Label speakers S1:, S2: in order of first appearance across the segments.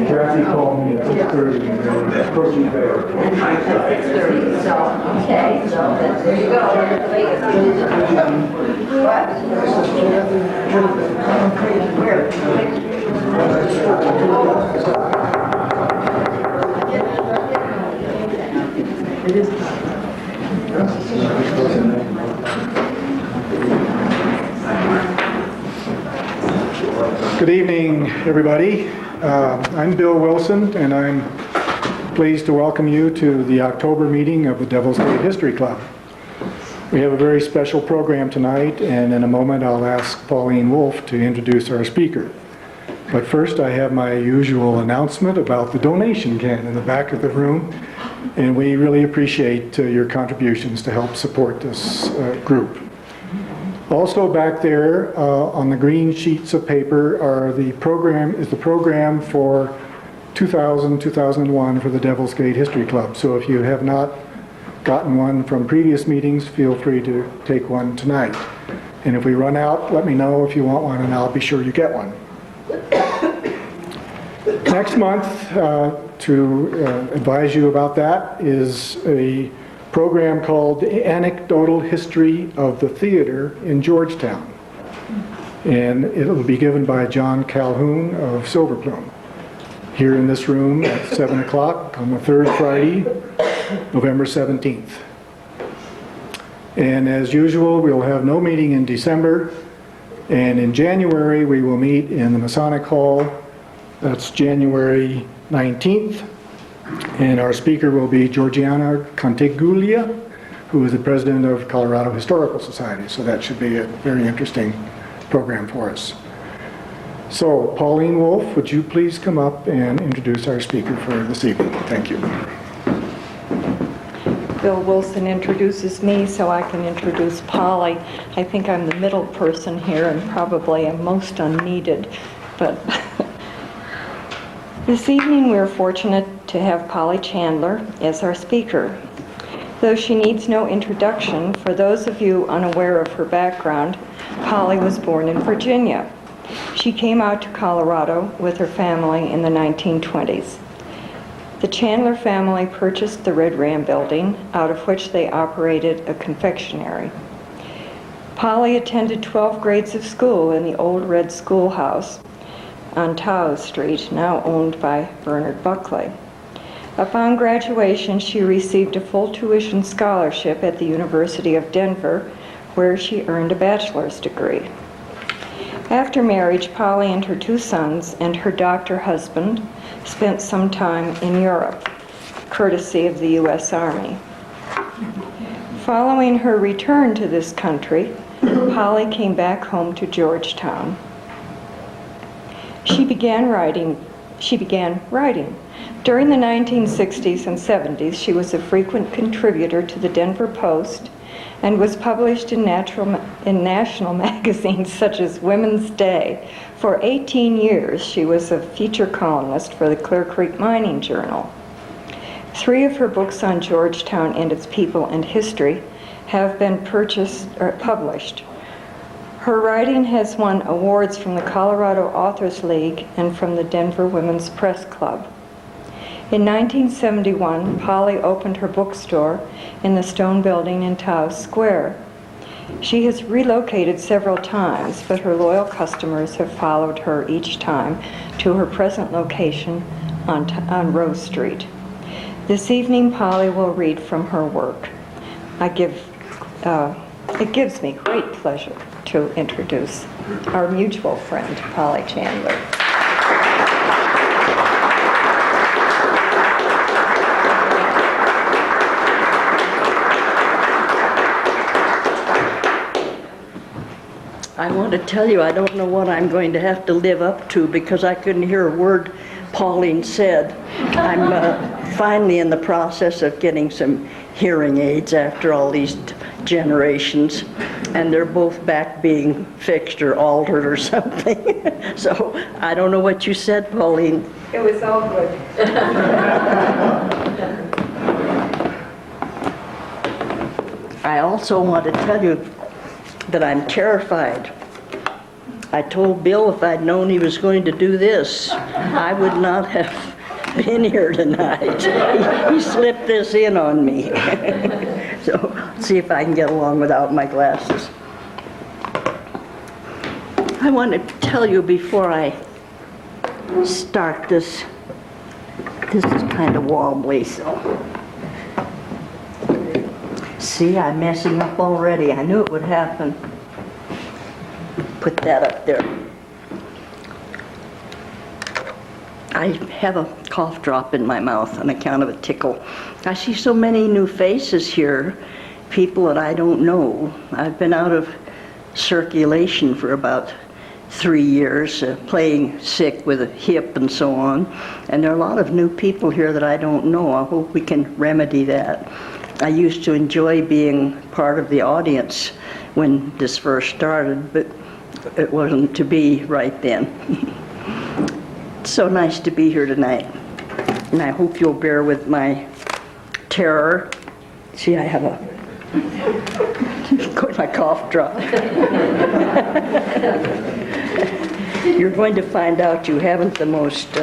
S1: Kathy called me at 6:30 and approaching there.
S2: 6:30, so, okay, so there you go. What? It is.
S1: Good evening, everybody. I'm Bill Wilson, and I'm pleased to welcome you to the October meeting of the Devil's Gate History Club. We have a very special program tonight, and in a moment I'll ask Pauline Wolf to introduce our speaker. But first I have my usual announcement about the donation can in the back of the room, and we really appreciate your contributions to help support this group. Also back there on the green sheets of paper are the program for 2000-2001 for the Devil's Gate History Club. So if you have not gotten one from previous meetings, feel free to take one tonight. And if we run out, let me know if you want one, and I'll be sure you get one. Next month, to advise you about that, is a program called The Anecdotal History of the Theater in Georgetown. And it will be given by John Calhoun of Silverplume here in this room at 7 o'clock on the third Friday, November 17th. And as usual, we'll have no meeting in December. And in January, we will meet in the Masonic Hall. That's January 19th. And our speaker will be Georgiana Contiguglia, who is the president of Colorado Historical Society. So that should be a very interesting program for us. So, Pauline Wolf, would you please come up and introduce our speaker for this evening? Thank you.
S3: Bill Wilson introduces me, so I can introduce Polly. I think I'm the middle person here and probably am most unneeded, but this evening we're fortunate to have Polly Chandler as our speaker. Though she needs no introduction, for those of you unaware of her background, Polly was born in Virginia. She came out to Colorado with her family in the 1920s. The Chandler family purchased the Red Ram building, out of which they operated a confectionery. Polly attended 12 grades of school in the old red schoolhouse on Taos Street, now owned by Bernard Buckley. Upon graduation, she received a full tuition scholarship at the University of Denver, where she earned a bachelor's degree. After marriage, Polly and her two sons and her doctor husband spent some time in Europe, courtesy of the U.S. Army. Following her return to this country, Polly came back home to Georgetown. She began writing. During the 1960s and 70s, she was a frequent contributor to the Denver Post and was published in national magazines such as Women's Day. For 18 years, she was a feature columnist for the Clear Creek Mining Journal. 3 of her books on Georgetown and its people and history have been published. Her writing has won awards from the Colorado Authors League and from the Denver Women's Press Club. In 1971, Polly opened her bookstore in the Stone Building in Taos Square. She has relocated several times, but her loyal customers have followed her each time to her present location on Rose Street. This evening, Polly will read from her work. It gives me great pleasure to introduce our mutual friend, Polly Chandler.
S4: I want to tell you, I don't know what I'm going to have to live up to because I couldn't hear a word Pauline said. I'm finally in the process of getting some hearing aids after all these generations, and they're both back being fixed or altered or something. So I don't know what you said, Pauline.
S3: It was all good.
S4: I also want to tell you that I'm terrified I told Bill if I'd known he was going to do this, I would not have been here tonight. He slipped this in on me. So, see if I can get along without my glasses. I want to tell you before I start this is kind of wobbly, so. See, I'm messing up already. I knew it would happen. Put that up there. I have a cough drop in my mouth on account of a tickle. I see so many new faces here, people that I don't know. I've been out of circulation for about 3 years, playing sick with a hip and so on. And there are a lot of new people here that I don't know. I hope we can remedy that. I used to enjoy being part of the audience when this first started, but it wasn't to be right then. It's so nice to be here tonight. And I hope you'll bear with my terror. See, I have my cough drop. You're going to find out you haven't the most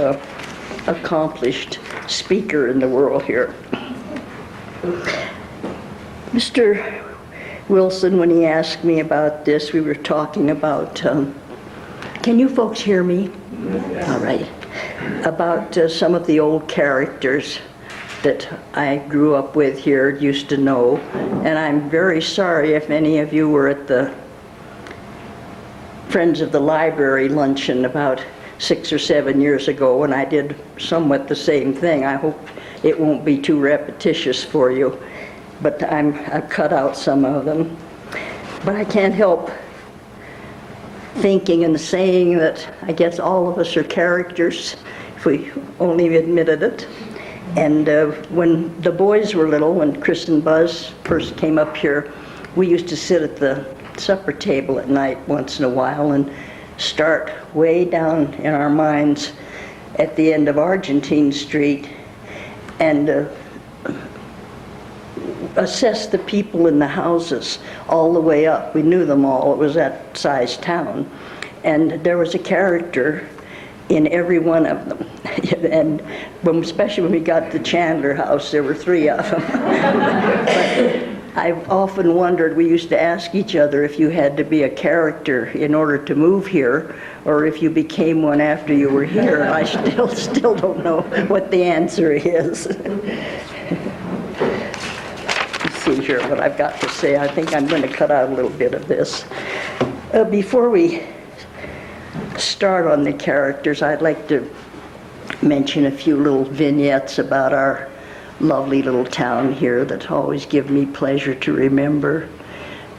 S4: accomplished speaker in the world here. Mr. Wilson, when he asked me about this, we were talking about, can you folks hear me? All right. About some of the old characters that I grew up with here, used to know, and I'm very sorry if any of you were at the Friends of the Library luncheon about 6 or 7 years ago, and I did somewhat the same thing. I hope it won't be too repetitious for you, but I've cut out some of them. But I can't help thinking and saying that I guess all of us are characters, if we only admitted it. And when the boys were little, when Chris and Buzz first came up here, we used to sit at the supper table at night once in a while and start way down in our minds at the end of Argentine Street and assess the people in the houses all the way up. We knew them all. It was that size town. And there was a character in every one of them. And especially when we got to the Chandler house, there were 3 of them. But I've often wondered, we used to ask each other if you had to be a character in order to move here, or if you became one after you were here. I still don't know what the answer is. Let's see here what I've got to say. I think I'm going to cut out a little bit of this. Before we start on the characters, I'd like to mention a few little vignettes about our lovely little town here that always give me pleasure to remember.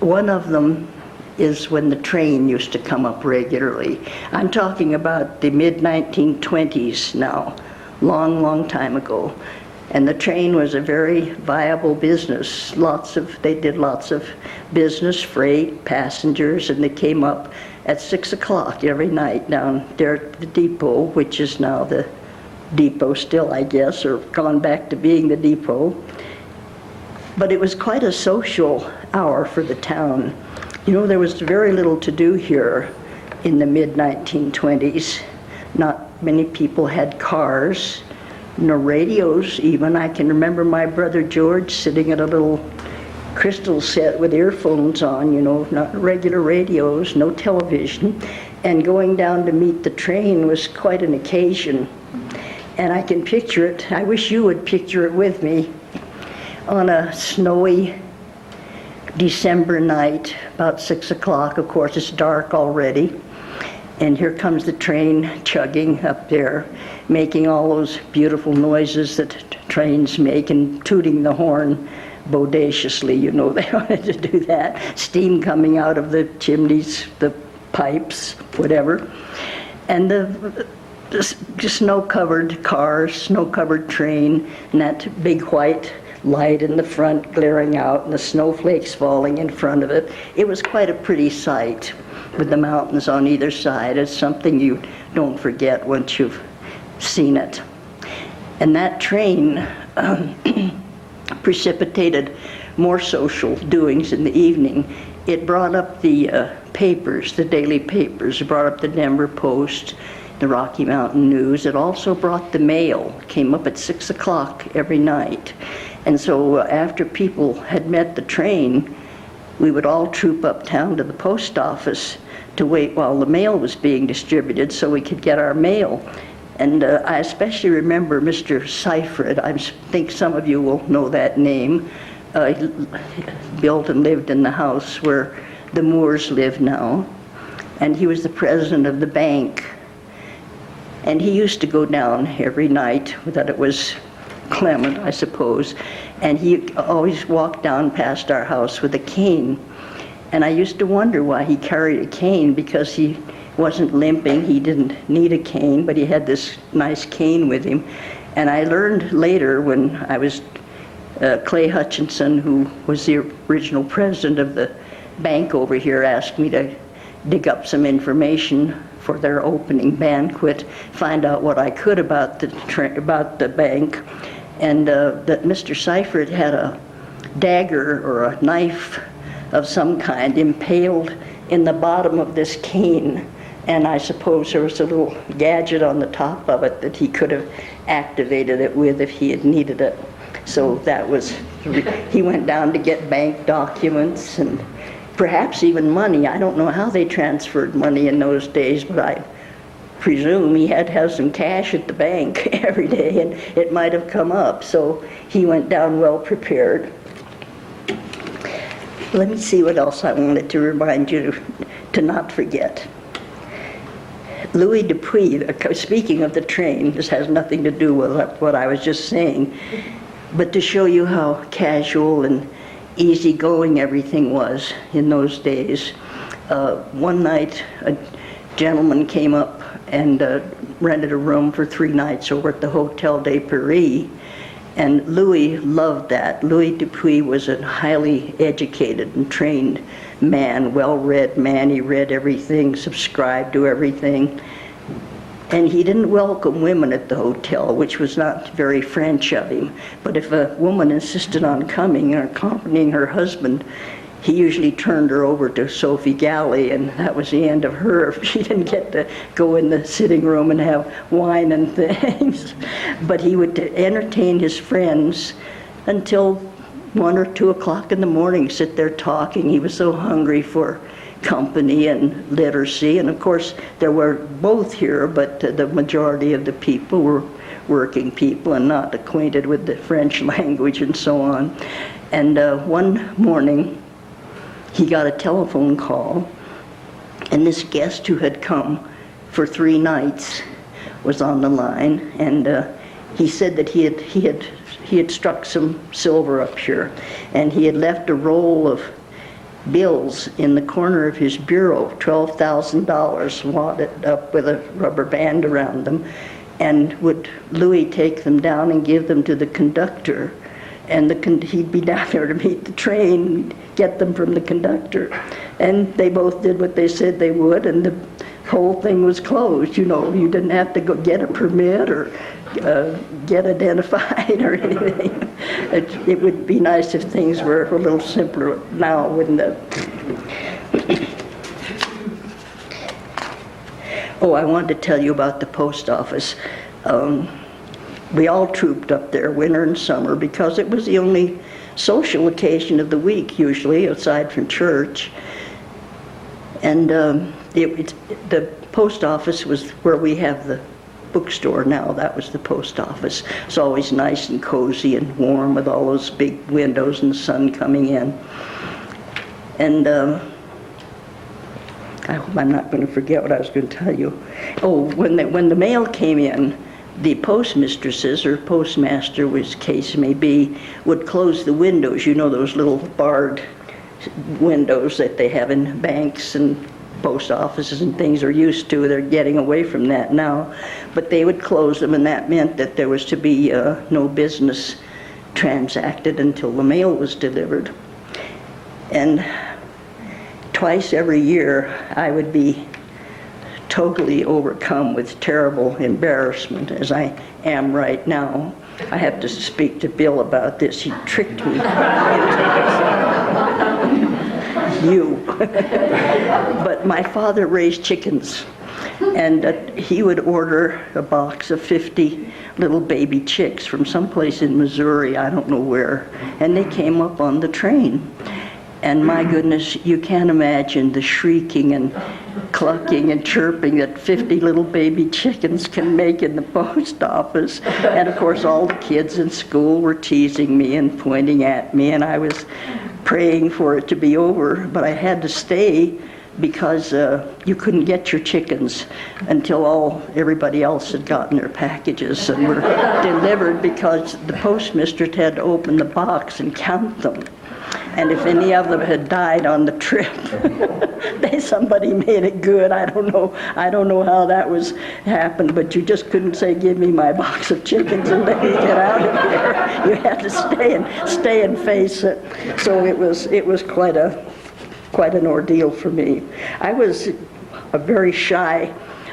S4: One of them is when the train used to come up regularly. I'm talking about the mid-1920s now, long time ago. And the train was a very viable business. They did lots of business, freight, passengers, and they came up at 6 o'clock every night down there at the depot, which is now the depot still, I guess, or gone back to being the depot. But it was quite a social hour for the town. You know, there was very little to do here in the mid-1920s. Not many people had cars, no radios even. I can remember my brother George sitting at a little crystal set with earphones on, you know, not regular radios, no television, and going down to meet the train was quite an occasion. And I can picture it, I wish you would picture it with me, on a snowy December night, about 6 o'clock. Of course, it's dark already. And here comes the train chugging up there, making all those beautiful noises that trains make and tooting the horn bodaciously. You know, they wanted to do that. Steam coming out of the chimneys, the pipes, whatever. And the snow-covered car, snow-covered train, and that big white light in the front glaring out and the snowflakes falling in front of it. It was quite a pretty sight with the mountains on either side. It's something you don't forget once you've seen it. And that train precipitated more social doings in the evening. it brought up the papers, the daily papers. It brought up the Denver Post, the Rocky Mountain News. It also brought the mail. It came up at 6 o'clock every night. And so after people had met the train, we would all troop uptown to the post office to wait while the mail was being distributed so we could get our mail. And I especially remember Mr. Seifert. I think some of you will know that name. He built and lived in the house where the Moores live now. And he was the president of the bank. And he used to go down every night, that it was Clement, I suppose, and he always walked down past our house with a cane. And I used to wonder why he carried a cane, because he wasn't limping, he didn't need a cane, but he had this nice cane with him. And I learned later when I was Clay Hutchinson, who was the original president of the bank over here, asked me to dig up some information for their opening banquet, find out what I could about the bank. And that Mr. Seifert had a dagger or a knife of some kind impaled in the bottom of this cane. And I suppose there was a little gadget on the top of it that he could have activated it with if he had needed it. So that was, he went down to get bank documents and perhaps even money. I don't know how they transferred money in those days, but I presume he had to have some cash at the bank every day, and it might have come up. So he went down well prepared. Let me see what else I wanted to remind you to not forget. Louis Dupuis, speaking of the train, this has nothing to do with what I was just saying, but to show you how casual and easygoing everything was in those days. One night, a gentleman came up and rented a room for 3 nights over at the Hotel de Paris, and Louis loved that. Louis Dupuis was a highly educated and trained man, well-read man. He read everything, subscribed to everything. And he didn't welcome women at the hotel, which was not very French of him. But if a woman insisted on coming or accompanying her husband, he usually turned her over to Sophie Galley, and that was the end of her. She didn't get to go in the sitting room and have wine and things. But he would entertain his friends until 1 or 2 o'clock in the morning, sit there talking. He was so hungry for company and literacy, and of course there were both here, but the majority of the people were working people and not acquainted with the French language and so on. And one morning he got a telephone call, and this guest who had come for 3 nights was on the line, and he said that he had struck some silver up here, and he had left a roll of bills in the corner of his bureau, $12,000 wadded up with a rubber band around them. And would Louis take them down and give them to the conductor? And he'd be down there to meet the train, get them from the conductor. And they both did what they said they would, and the whole thing was closed. You know, you didn't have to go get a permit or get identified or anything. It would be nice if things were a little simpler now, wouldn't it? Oh, I wanted to tell you about the post office. We all trooped up there, winter and summer, because it was the only social occasion of the week, usually, aside from church. And the post office was where we have the bookstore now. That was the post office. It's always nice and cozy and warm with all those big windows and the sun coming in. And I hope I'm not going to forget what I was going to tell you. Oh, when the mail came in, the postmistresses, or postmaster, which case may be, would close the windows. You know, those little barred windows that they have in banks and post offices and things are used to. They're getting away from that now. But they would close them, and that meant that there was to be no business transacted until the mail was delivered. And twice every year, I would be totally overcome with terrible embarrassment, as I am right now. I have to speak to Bill about this. He tricked me. you. But my father raised chickens, and he would order a box of 50 little baby chicks from someplace in Missouri, I don't know where, and they came up on the train. And my goodness, you can't imagine the shrieking and clucking and chirping that 50 little baby chickens can make in the post office. And of course, all the kids in school were teasing me and pointing at me, and I was praying for it to be over, but I had to stay because you couldn't get your chickens until everybody else had gotten their packages and were delivered, because the postmistress had to open the box and count them. And if any of them had died on the trip, somebody made it good. I don't know how that happened, but you just couldn't say, "Give me my box of chickens and let me get out of here." You had to stay and face it. So it was quite an ordeal for me. I was a very shy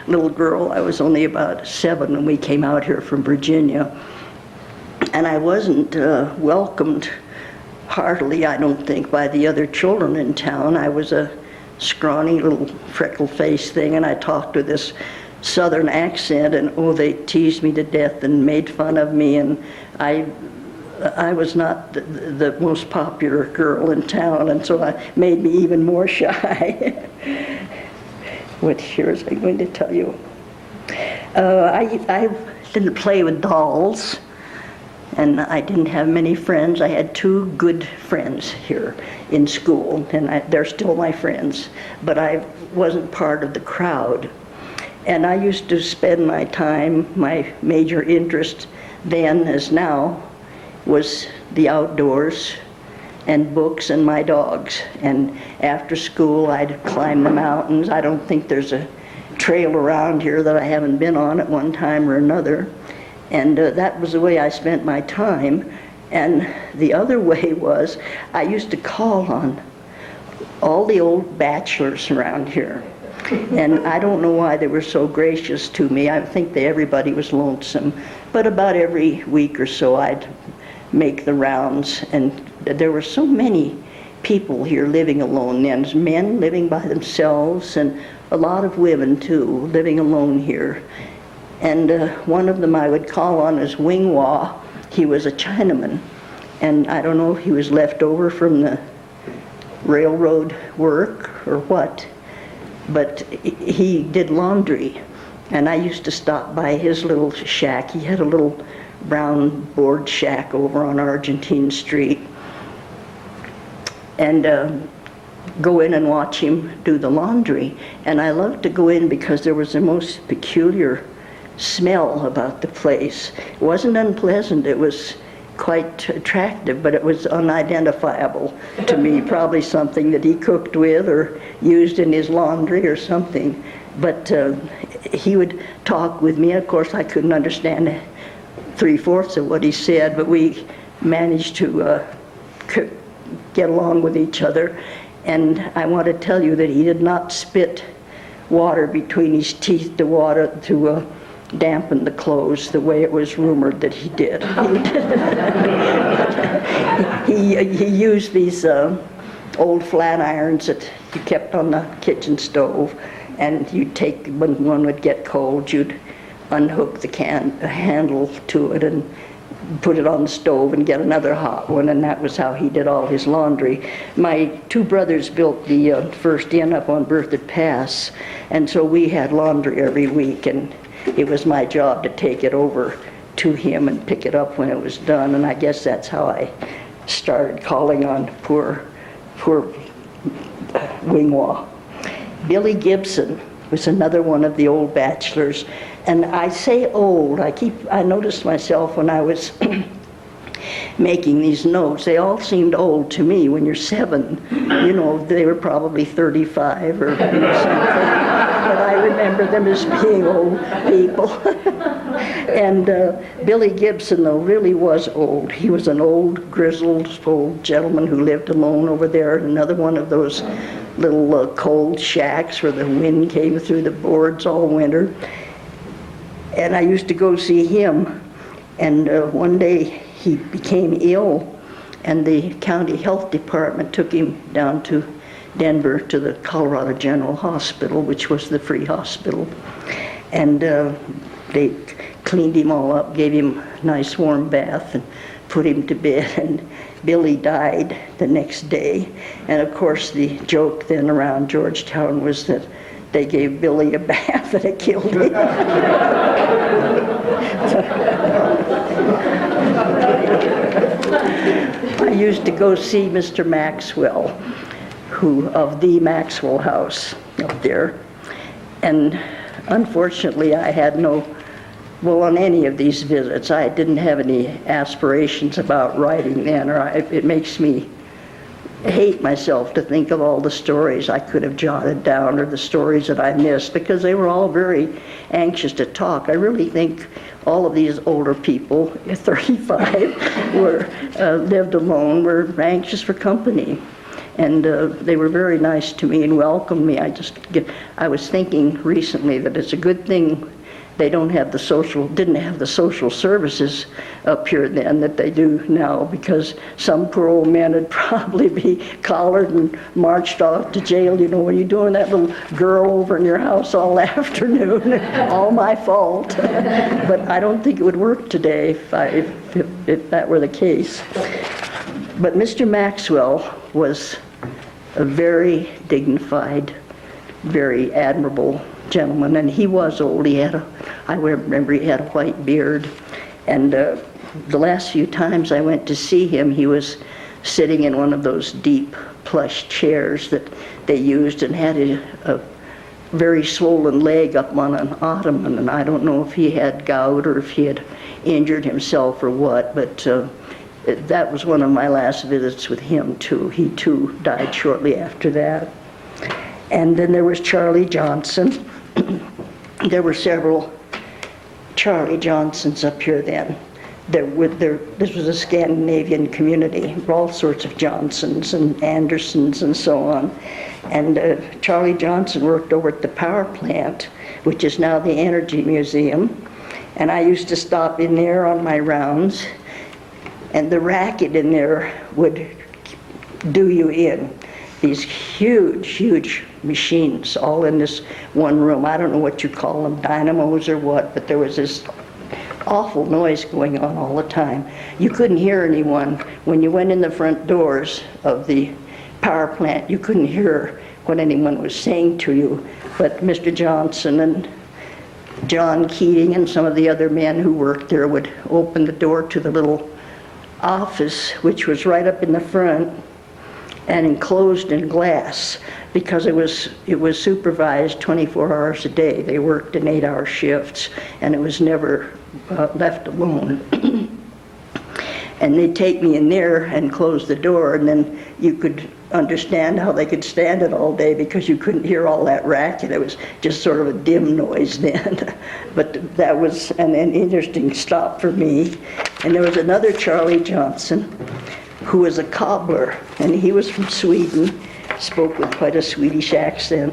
S4: little girl. I was only about 7 when we came out here from Virginia, and I wasn't welcomed heartily, I don't think, by the other children in town. I was a scrawny little freckle-faced thing, and I talked with this southern accent, and they teased me to death and made fun of me, and I was not the most popular girl in town, and so it made me even more shy. What here was I going to tell you? I didn't play with dolls, and I didn't have many friends. I had 2 good friends here in school, and they're still my friends, but I wasn't part of the crowd. And I used to spend my time, my major interest then as now, was the outdoors and books and my dogs. And after school, I'd climb the mountains. I don't think there's a trail around here that I haven't been on at one time or another. And that was the way I spent my time. And the other way was I used to call on all the old bachelors around here. And I don't know why they were so gracious to me. I think everybody was lonesome. But about every week or so I'd make the rounds. And there were so many people here living alone then. Men living by themselves, and a lot of women too, living alone here. And one of them I would call on is Wing Wah. He was a Chinaman, and I don't know if he was left over from the railroad work or what, but he did laundry, and I used to stop by his little shack. He had a little brown board shack over on Argentine Street, and go in and watch him do the laundry. And I loved to go in because there was the most peculiar smell about the place. It wasn't unpleasant, it was quite attractive, but it was unidentifiable to me. Probably something that he cooked with or used in his laundry or something. But he would talk with me. Of course, I couldn't understand 3/4 of what he said, but we managed to get along with each other. And I want to tell you that he did not spit water between his teeth to dampen the clothes the way it was rumored that he did. He used these old flat irons that you kept on the kitchen stove, and you'd take, when one would get cold, you'd unhook the handle to it and put it on the stove and get another hot one, and that was how he did all his laundry. My 2 brothers built the first inn up on Berthoud Pass, and so we had laundry every week, and it was my job to take it over to him and pick it up when it was done, and I guess that's how I started calling on poor Wing Wah. Billy Gibson was another one of the old bachelors. And I say old, I noticed myself when I was making these notes, they all seemed old to me. When you're 7, you know, they were probably 35 or something. But I remember them as being old people. And Billy Gibson, though, really was old. He was an old, grizzled, old gentleman who lived alone over there, another one of those little cold shacks where the wind came through the boards all winter. And I used to go see him, and one day he became ill, and the county health department took him down to Denver to the Colorado General Hospital, which was the free hospital. And they cleaned him all up, gave him a nice warm bath, and put him to bed. And Billy died the next day. And of course, the joke then around Georgetown was that they gave Billy a bath and it killed him. I used to go see Mr. Maxwell, who of the Maxwell House up there. And unfortunately, I had well, on any of these visits, I didn't have any aspirations about writing then, it makes me hate myself to think of all the stories I could have jotted down or the stories that I missed, because they were all very anxious to talk. I really think all of these older people, 35, lived alone, were anxious for company. And they were very nice to me and welcomed me. I was thinking recently that it's a good thing they didn't have the social services up here then that they do now, because some poor old men would probably be collared and marched off to jail. You know, what are you doing that little girl over in your house all afternoon? All my fault. But I don't think it would work today if that were the case. But Mr. Maxwell was a very dignified, very admirable gentleman, and he was old. I remember he had a white beard, and the last few times I went to see him, he was sitting in one of those deep plush chairs that they used, and had a very swollen leg up on an ottoman, and I don't know if he had gout or if he had injured himself or what, but that was one of my last visits with him too. He too died shortly after that. And then there was Charlie Johnson. There were several Charlie Johnsons up here then. This was a Scandinavian community, all sorts of Johnsons and Andersons and so on. And Charlie Johnson worked over at the power plant, which is now the Energy Museum. And I used to stop in there on my rounds, and the racket in there would do you in. These huge, huge machines all in this one room. I don't know what you call them, dynamos or what, but there was this awful noise going on all the time. You couldn't hear anyone. When you went in the front doors of the power plant, you couldn't hear what anyone was saying to you. But Mr. Johnson and John Keating and some of the other men who worked there would open the door to the little office, which was right up in the front and enclosed in glass, because it was supervised 24 hours a day. They worked in 8-hour shifts, and it was never left alone. And they'd take me in there and close the door, and then you could understand how they could stand it all day, because you couldn't hear all that racket. It was just sort of a dim noise then. But that was an interesting stop for me. And there was another Charlie Johnson who was a cobbler, and he was from Sweden, spoke with quite a Swedish accent.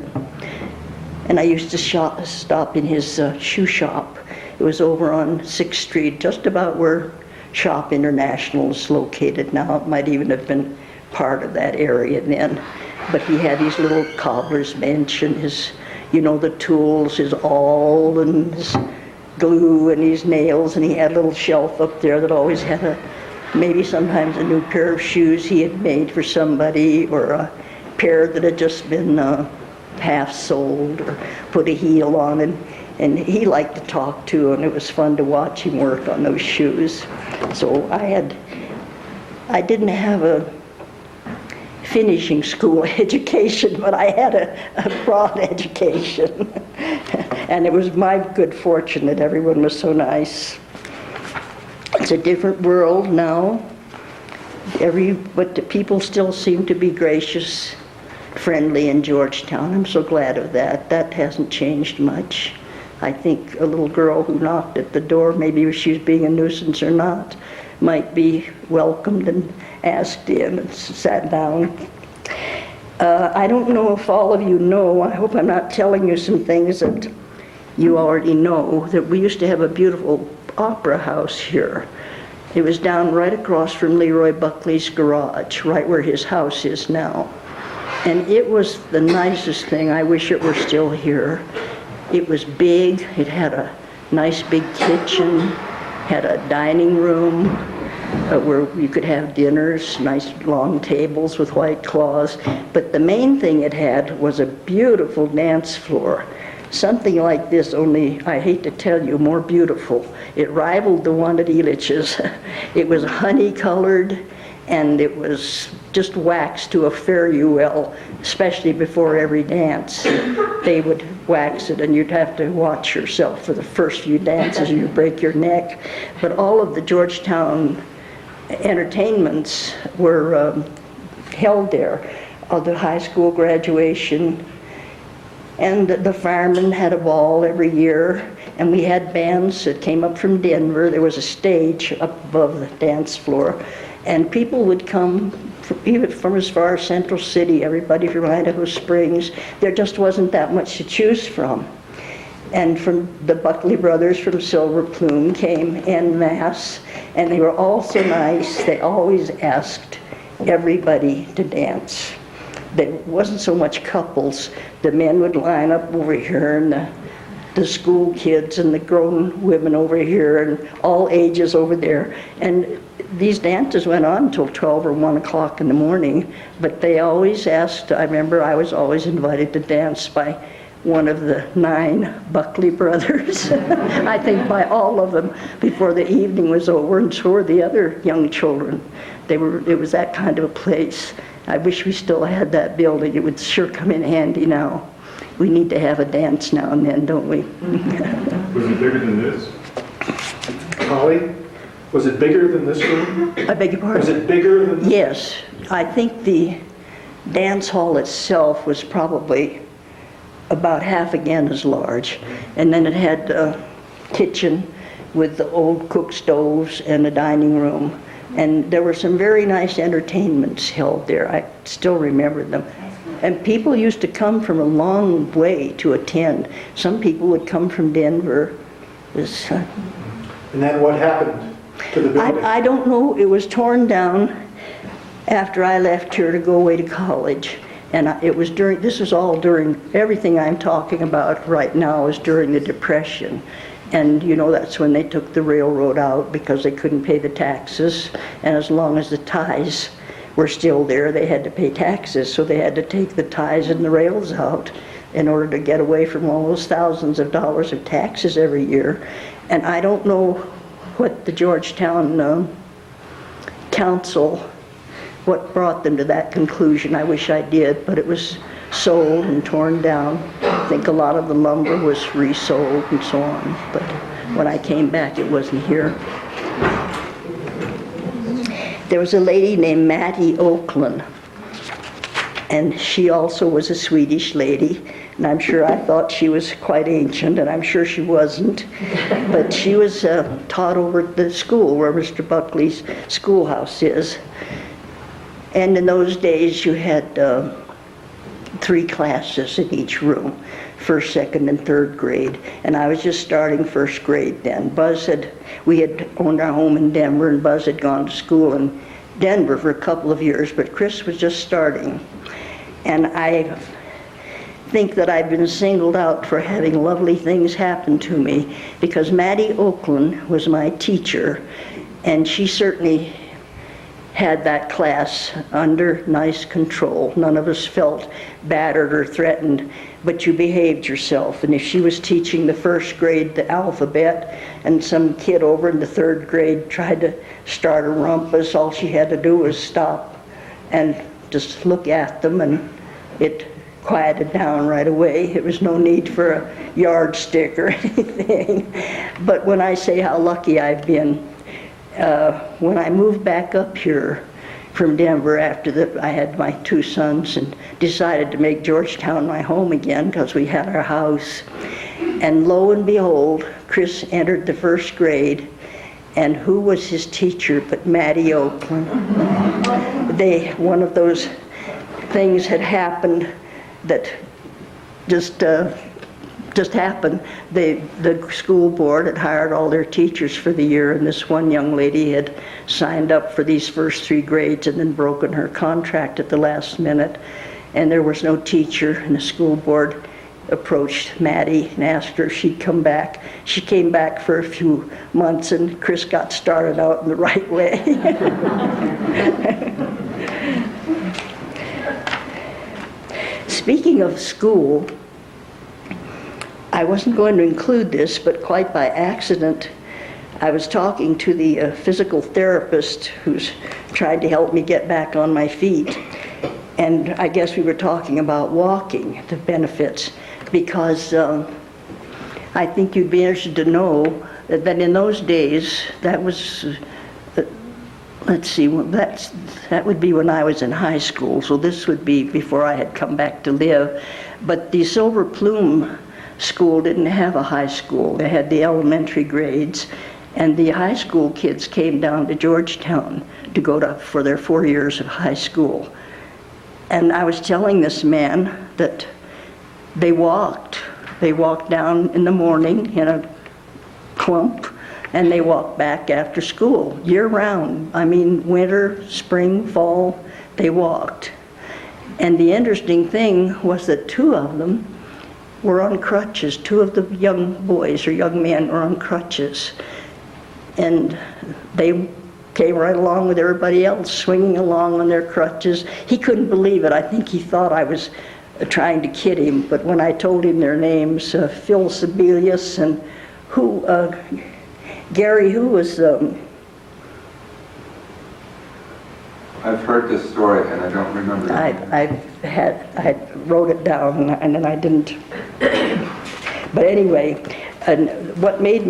S4: And I used to stop in his shoe shop. It was over on 6th Street, just about where Shop International is located now. It might even have been part of that area then. But he had his little cobbler's bench and his, the tools, his awl and his glue and his nails, and he had a little shelf up there that always had maybe sometimes a new pair of shoes he had made for somebody, or a pair that had just been half soled or put a heel on, and he liked to talk too, and it was fun to watch him work on those shoes. So I didn't have a finishing school education, but I had a broad education. And it was my good fortune that everyone was so nice. It's a different world now. But the people still seem to be gracious, friendly in Georgetown. I'm so glad of that. That hasn't changed much. I think a little girl who knocked at the door, maybe if she was being a nuisance or not, might be welcomed and asked in and sat down. I don't know if all of you know, I hope I'm not telling you some things that you already know, that we used to have a beautiful opera house here. It was down right across from Leroy Buckley's garage, right where his house is now. And it was the nicest thing. I wish it were still here. It was big. It had a nice big kitchen, had a dining room where you could have dinners, nice long tables with white cloths. But the main thing it had was a beautiful dance floor. Something like this, only, I hate to tell you, more beautiful. It rivaled the one at Elitch's. It was honey-colored, and it was just waxed to a fare-you-well, especially before every dance. They would wax it, and you'd have to watch yourself for the first few dances, and you'd break your neck. But all of the Georgetown entertainments were held there. The high school graduation, and the firemen had a ball every year, and we had bands that came up from Denver. There was a stage up above the dance floor, and people would come even from as far as Central City, everybody from Idaho Springs. There just wasn't that much to choose from. And from the Buckley brothers from Silver Plume came en masse, and they were all so nice. They always asked everybody to dance. There wasn't so much couples. The men would line up over here, and the school kids and the grown women over here, and all ages over there. And these dances went on until 12 or 1 o'clock in the morning, but they always asked. I remember I was always invited to dance by one of the 9 Buckley brothers. I think by all of them before the evening was over, and so were the other young children. It was that kind of a place. I wish we still had that building. It would sure come in handy now. We need to have a dance now and then, don't we?
S5: Was it bigger than this?
S1: Holly, was it bigger than this room?
S4: I beg your pardon?
S1: Was it bigger than this?
S4: Yes. I think the dance hall itself was probably about half again as large. And then it had a kitchen with the old cook stoves and a dining room. And there were some very nice entertainments held there. I still remember them. And people used to come from a long way to attend. Some people would come from Denver.
S1: And then what happened to the building?
S4: I don't know. It was torn down after I left here to go away to college. And it was during, this was all during, everything I'm talking about right now is during the Depression. And you know, that's when they took the railroad out because they couldn't pay the taxes. And as long as the ties were still there, they had to pay taxes. So they had to take the ties and the rails out in order to get away from all those thousands of dollars of taxes every year. And I don't know what the Georgetown Council, what brought them to that conclusion. I wish I did, but it was sold and torn down. I think a lot of the lumber was resold and so on, but when I came back it wasn't here. There was a lady named Mattie Oakland, and she also was a Swedish lady, and I'm sure I thought she was quite ancient, and I'm sure she wasn't, but she was taught over at the school where Mr. Buckley's schoolhouse is. And in those days you had 3 classes in each room, 1st, 2nd, and 3rd grade. And I was just starting 1st grade then. We had owned our home in Denver, and Buzz had gone to school in Denver for a couple of years, but Chris was just starting. And I think that I've been singled out for having lovely things happen to me because Mattie Oakland was my teacher, and she certainly had that class under nice control. None of us felt battered or threatened, but you behaved yourself. And if she was teaching the 1st grade the alphabet and some kid over in the 3rd grade tried to start a rumpus, all she had to do was stop and just look at them, and it quieted down right away. It was no need for a yardstick or anything. But when I say how lucky I've been, when I moved back up here from Denver after I had my 2 sons and decided to make Georgetown my home again because we had our house, and lo and behold, Chris entered the 1st grade, and who was his teacher but Mattie Oakland? One of those things had happened that just happened. The school board had hired all their teachers for the year, and this one young lady had signed up for these first 3 grades and then broken her contract at the last minute. and there was no teacher, and the school board approached Maddie and asked her if she'd come back. She came back for a few months, and Chris got started out in the right way. Speaking of school, I wasn't going to include this, but quite by accident, I was talking to the physical therapist who's tried to help me get back on my feet. And I guess we were talking about walking, the benefits, because I think you'd be interested to know that in those days, that was, let's see, that would be when I was in high school, so this would be before I had come back to live. But the Silver Plume School didn't have a high school. They had the elementary grades, and the high school kids came down to Georgetown to go for their 4 years of high school. And I was telling this man that they walked down in the morning in a clump, and they walked back after school, year round. I mean, winter, spring, fall, they walked. And the interesting thing was that 2 of them were on crutches. 2 of the young boys or young men were on crutches. And they came right along with everybody else, swinging along on their crutches. He couldn't believe it. I think he thought I was trying to kid him, but when I told him their names, Phil Sebelius and Gary, who was...
S6: I've heard this story and I don't remember.
S4: I wrote it down and then I didn't. But anyway, and what made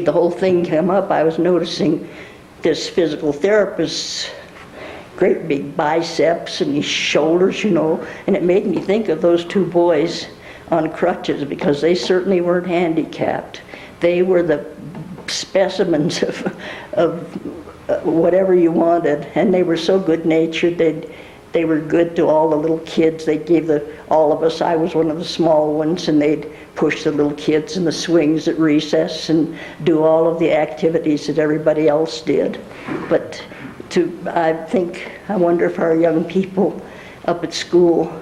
S4: the whole thing come up, I was noticing this physical therapist's great big biceps and his shoulders, you know, and it made me think of those 2 boys on crutches, because they certainly weren't handicapped. They were the specimens of whatever you wanted, and they were so good-natured. They were good to all the little kids. They gave all of us, I was one of the small ones, and they'd push the little kids in the swings at recess and do all of the activities that everybody else did. But I wonder if our young people up at school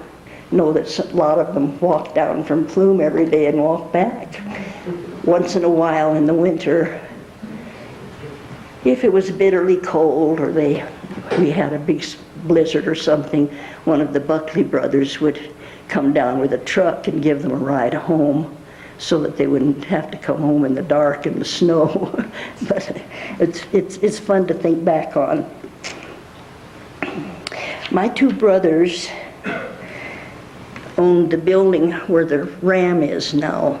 S4: know that a lot of them walk down from Plume every day and walk back. Once in a while in the winter, if it was bitterly cold or we had a big blizzard or something, one of the Buckley brothers would come down with a truck and give them a ride home so that they wouldn't have to come home in the dark and the snow. But it's fun to think back on. My 2 brothers owned the building where the Ram is now.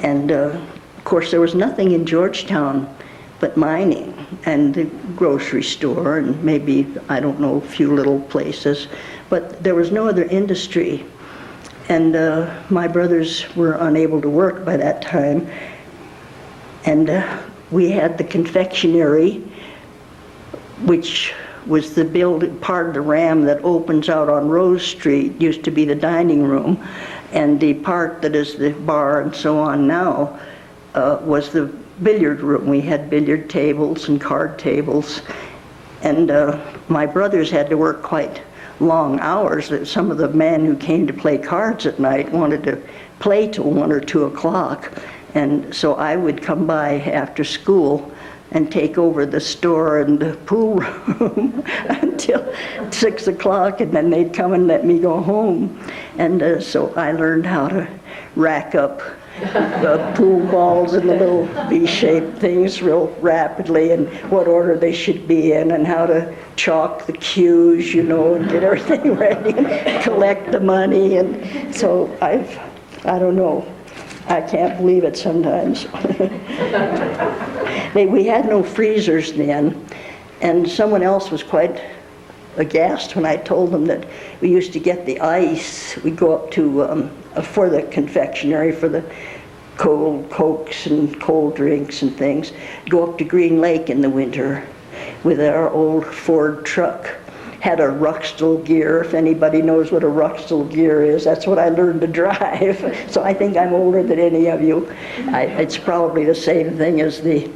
S4: And of course there was nothing in Georgetown but mining and the grocery store and maybe, I don't know, a few little places, but there was no other industry. And my brothers were unable to work by that time, and we had the confectionery, which was the part of the Ram that opens out on Rose Street, used to be the dining room, and the part that is the bar and so on now was the billiard room. We had billiard tables and card tables, and my brothers had to work quite long hours. That some of the men who came to play cards at night wanted to play till 1 or 2 o'clock, and so I would come by after school and take over the store and the pool room until 6 o'clock, and then they'd come and let me go home. And so I learned how to rack up pool balls in the little V-shaped things real rapidly, and what order they should be in, and how to chalk the cues, you know, and get everything ready and collect the money. And so I don't know, I can't believe it sometimes. We had no freezers then, and someone else was quite aghast when I told them that we used to get the ice. We'd go up to, for the confectionery, for the cold Cokes and cold drinks and things, go up to Green Lake in the winter with our old Ford truck. Had a Ruxtell gear. If anybody knows what a Ruxtell gear is, that's what I learned to drive. So I think I'm older than any of you. It's probably the same thing as the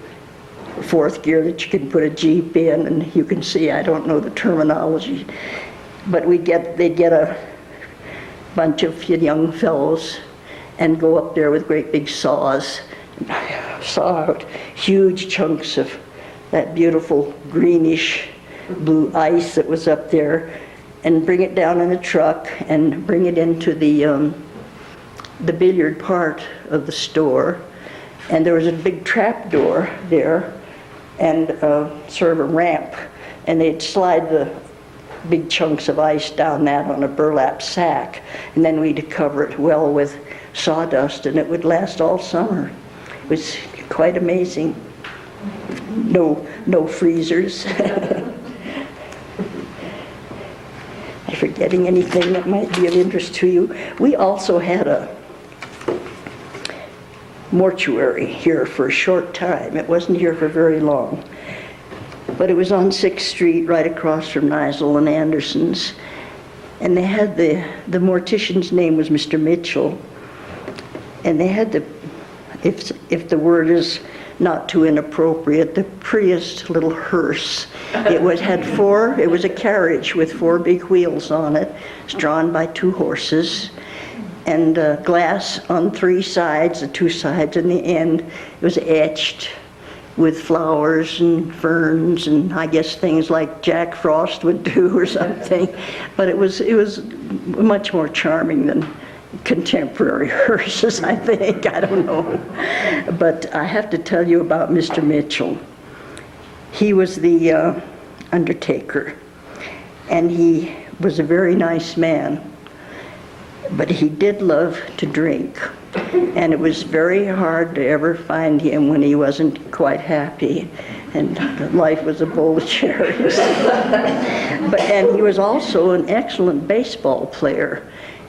S4: 4th gear that you can put a Jeep in, and you can see I don't know the terminology. But they'd get a bunch of young fellows and go up there with great big saws and saw out huge chunks of that beautiful greenish blue ice that was up there, and bring it down in a truck and bring it into the billiard part of the store. And there was a big trap door there and sort of a ramp, and they'd slide the big chunks of ice down that on a burlap sack, and then we'd cover it well with sawdust, and it would last all summer. It was quite amazing. No freezers. Am I forgetting anything that might be of interest to you? We also had a mortuary here for a short time. It wasn't here for very long. But it was on 6th Street, right across from Nigel and Anderson's. And they had the mortician's name was Mr. Mitchell. And they had if the word is not too inappropriate, the prettiest little hearse. It was a carriage with 4 big wheels on it. It's drawn by 2 horses. And glass on 3 sides, the 2 sides in the end. It was etched with flowers and ferns and I guess things like Jack Frost would do or something. But it was much more charming than contemporary hearses, I think. I don't know. But I have to tell you about Mr. Mitchell. He was the undertaker, and he was a very nice man. But he did love to drink, and it was very hard to ever find him when he wasn't quite happy, and life was a bowl of cherries. And he was also an excellent baseball player,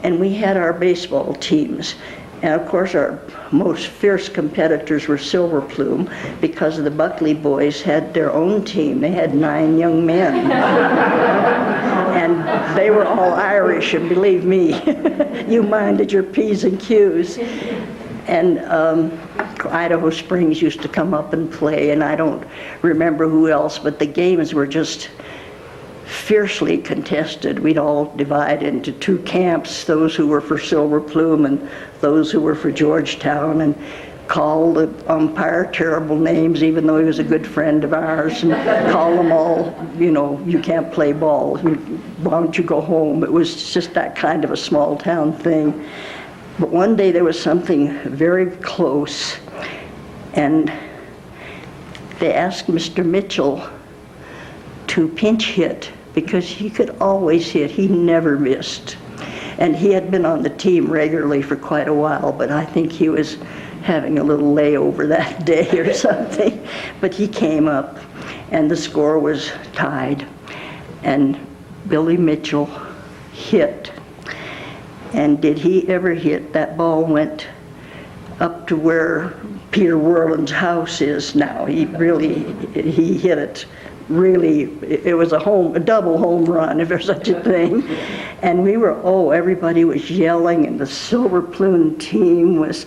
S4: and we had our baseball teams. And of course our most fierce competitors were Silver Plume, because the Buckley boys had their own team. They had 9 young men. And they were all Irish, and believe me, you minded your P's and Q's. And Idaho Springs used to come up and play, and I don't remember who else, but the games were just fiercely contested. We'd all divide into 2 camps, those who were for Silver Plume and those who were for Georgetown, and call the umpire terrible names, even though he was a good friend of ours, and call them all, you can't play ball, why don't you go home? It was just that kind of a small town thing. But one day there was something very close, and they asked Mr. Mitchell to pinch hit, because he could always hit. He never missed. And he had been on the team regularly for quite a while, but I think he was having a little layover that day or something. But he came up, and the score was tied. And Billy Mitchell hit. And did he ever hit? That ball went up to where Peter Worland's house is now. He hit it. Really, it was a double home run, if there's such a thing. And everybody was yelling, and the Silver Plume team was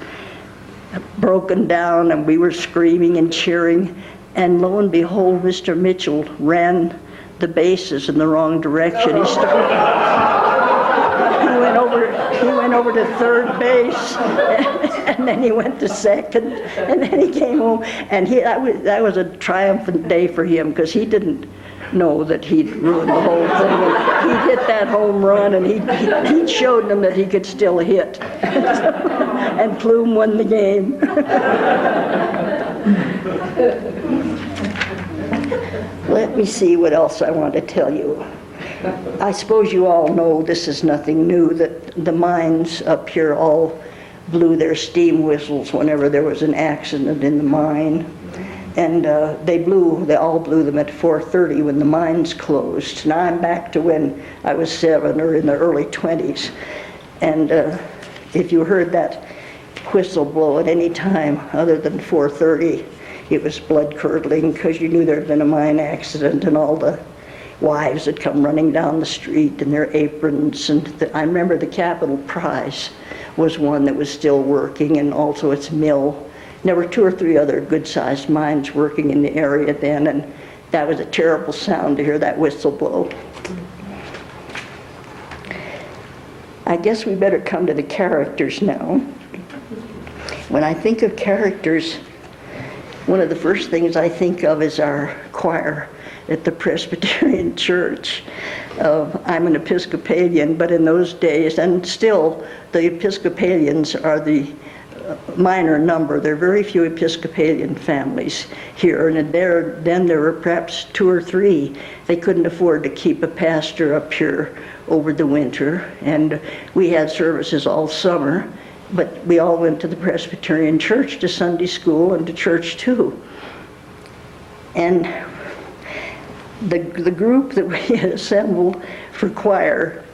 S4: broken down, and we were screaming and cheering. And lo and behold, Mr. Mitchell ran the bases in the wrong direction. He went over to third base, and then he went to second, and then he came home, and that was a triumphant day for him, because he didn't know that he'd ruined the whole thing. And he hit that home run, and he showed them that he could still hit. And Plume won the game. Let me see what else I want to tell you. I suppose you all know, this is nothing new, that the mines up here all blew their steam whistles whenever there was an accident in the mine. And they all blew them at 4:30 when the mines closed. Now I'm back to when I was 7 or in the early 20s. And if you heard that whistle blow at any time other than 4:30, it was blood-curdling, because you knew there had been a mine accident, and all the wives had come running down the street in their aprons. And I remember the Capitol Prize was one that was still working, and also its mill. There were 2 or 3 other good-sized mines working in the area then, and that was a terrible sound to hear that whistle blow. I guess we better come to the characters now. When I think of characters, one of the first things I think of is our choir at the Presbyterian Church. I'm an Episcopalian, but in those days, and still, the Episcopalians are the minor number. There are very few Episcopalian families here, and then there were perhaps 2 or 3. They couldn't afford to keep a pastor up here over the winter, and we had services all summer, but we all went to the Presbyterian Church, to Sunday school, and to church too. And the group that we had assembled for choir,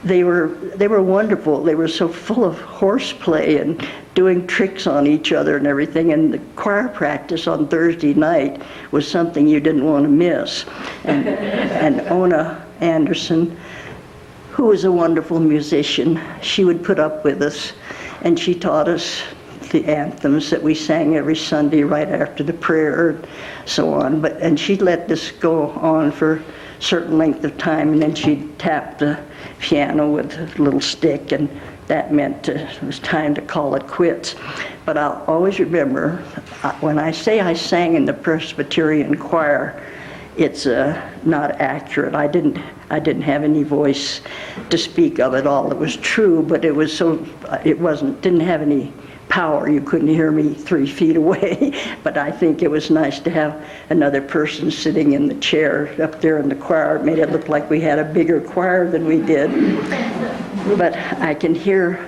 S4: they were wonderful. They were so full of horseplay and doing tricks on each other and everything. And the choir practice on Thursday night was something you didn't want to miss. And Ona Anderson, who was a wonderful musician, she would put up with us, and she taught us the anthems that we sang every Sunday right after the prayer and so on. And she'd let this go on for a certain length of time, and then she'd tap the piano with a little stick, and that meant it was time to call it quits. But I'll always remember, when I say I sang in the Presbyterian choir, it's not accurate. I didn't have any voice to speak of at all. It was true, but it didn't have any power. You couldn't hear me 3 feet away. But I think it was nice to have another person sitting in the chair up there in the choir. It made it look like we had a bigger choir than we did. But I can hear,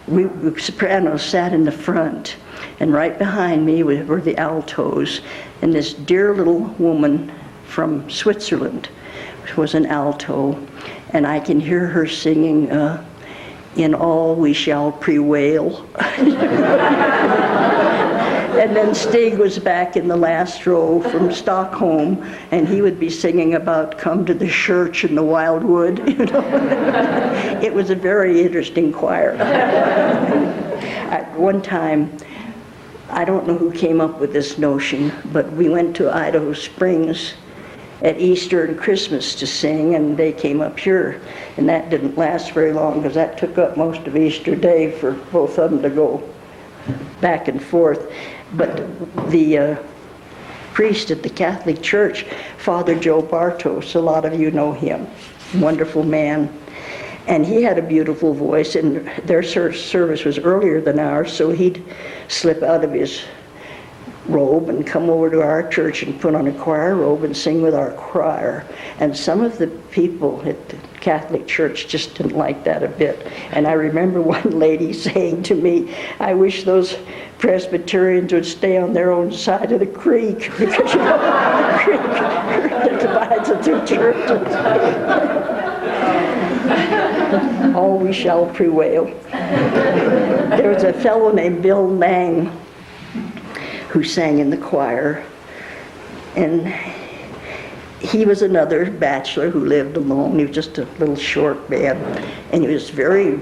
S4: we sopranos sat in the front, and right behind me were the altos, and this dear little woman from Switzerland was an alto, and I can hear her singing, "In all we shall prevail." And then Stig was back in the last row from Stockholm, and he would be singing about "Come to the church in the wildwood," you know. It was a very interesting choir. At one time, I don't know who came up with this notion, but we went to Idaho Springs at Easter and Christmas to sing, and they came up here. And that didn't last very long, because that took up most of Easter Day for both of them to go back and forth. But the priest at the Catholic Church, Father Joe Bartos, a lot of you know him, wonderful man. And he had a beautiful voice, and their service was earlier than ours, so he'd slip out of his robe and come over to our church and put on a choir robe and sing with our choir. And some of the people at the Catholic Church just didn't like that a bit. And I remember one lady saying to me, "I wish those Presbyterians would stay on their own side of the creek," because you know, the creek that divides the 2 churches. All we shall prevail. There was a fellow named Bill Lang who sang in the choir, and he was another bachelor who lived alone. He was just a little short man, and he was very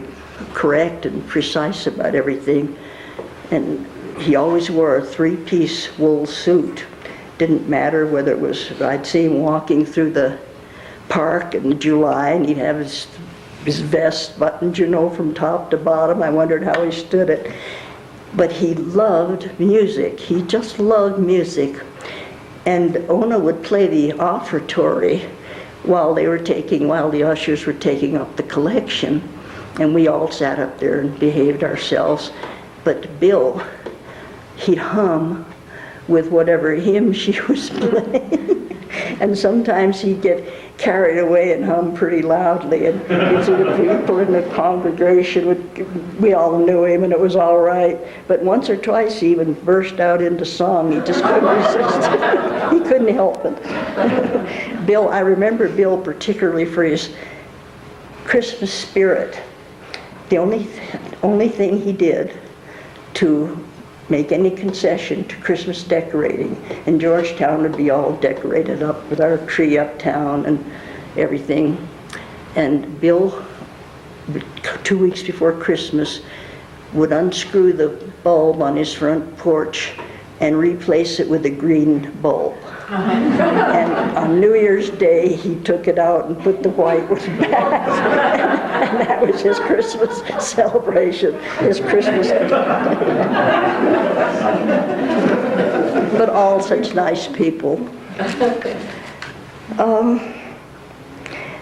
S4: correct and precise about everything. And he always wore a 3-piece wool suit. Didn't matter whether it was, I'd see him walking through the park in July, and he'd have his vest buttoned, you know, from top to bottom. I wondered how he stood it. But he loved music. He just loved music. And Ona would play the offertory while the ushers were taking up the collection. And we all sat up there and behaved ourselves. But Bill, he'd hum with whatever hymn she was playing. And sometimes he'd get carried away and hum pretty loudly, and you'd see the people in the congregation, we all knew him and it was all right. But once or twice he even burst out into song. He just couldn't resist it. He couldn't help it. Bill, I remember Bill particularly for his Christmas spirit. The only thing he did to make any concession to Christmas decorating, and Georgetown would be all decorated up with our tree uptown and everything. And Bill, 2 weeks before Christmas, would unscrew the bulb on his front porch and replace it with a green bulb. And on New Year's Day, he took it out and put the white one back. And that was his Christmas celebration, his Christmas. But all such nice people.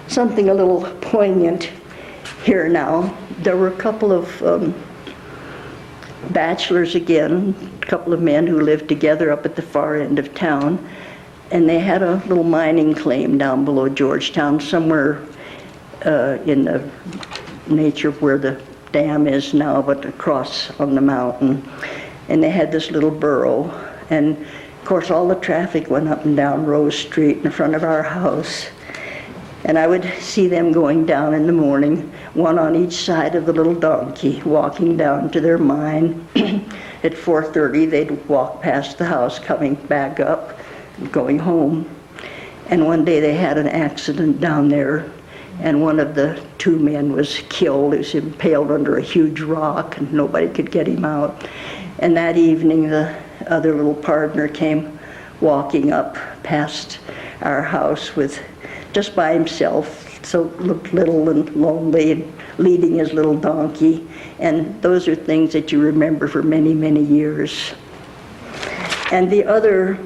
S4: Something a little poignant here now. There were a couple of bachelors again, a couple of men who lived together up at the far end of town, and they had a little mining claim down below Georgetown, somewhere in the nature of where the dam is now, but across on the mountain. And they had this little burrow, and of course all the traffic went up and down Rose Street in front of our house. And I would see them going down in the morning, one on each side of the little donkey, walking down to their mine. At 4:30, they'd walk past the house, coming back up, going home. And one day they had an accident down there, and one of the two men was killed. He was impaled under a huge rock, and nobody could get him out. And that evening, the other little partner came walking up past our house with just by himself, so looked little and lonely, and leading his little donkey. And those are things that you remember for many, many years. And the other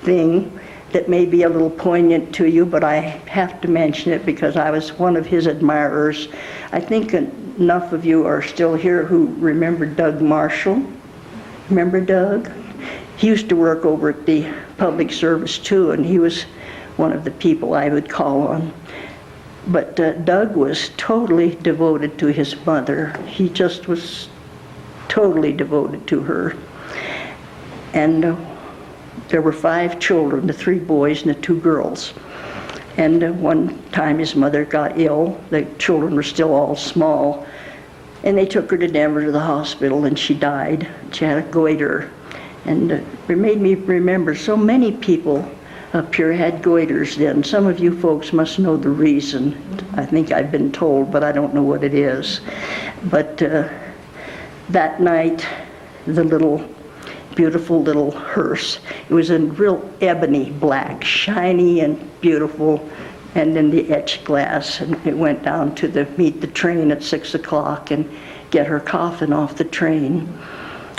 S4: thing that may be a little poignant to you, but I have to mention it because I was one of his admirers. I think enough of you are still here who remember Doug Marshall. Remember Doug? He used to work over at the public service too, and he was one of the people I would call on. But Doug was totally devoted to his mother. He just was totally devoted to her. And there were 5 children, the 3 boys and the 2 girls. And one time his mother got ill. The children were still all small. And they took her to Denver to the hospital, and she died. She had a goiter. And it made me remember so many people up here had goiters then. Some of you folks must know the reason. I think I've been told, but I don't know what it is. But that night, the beautiful little hearse, it was in real ebony black, shiny and beautiful, and in the etched glass. And it went down to meet the train at 6 o'clock and get her coffin off the train.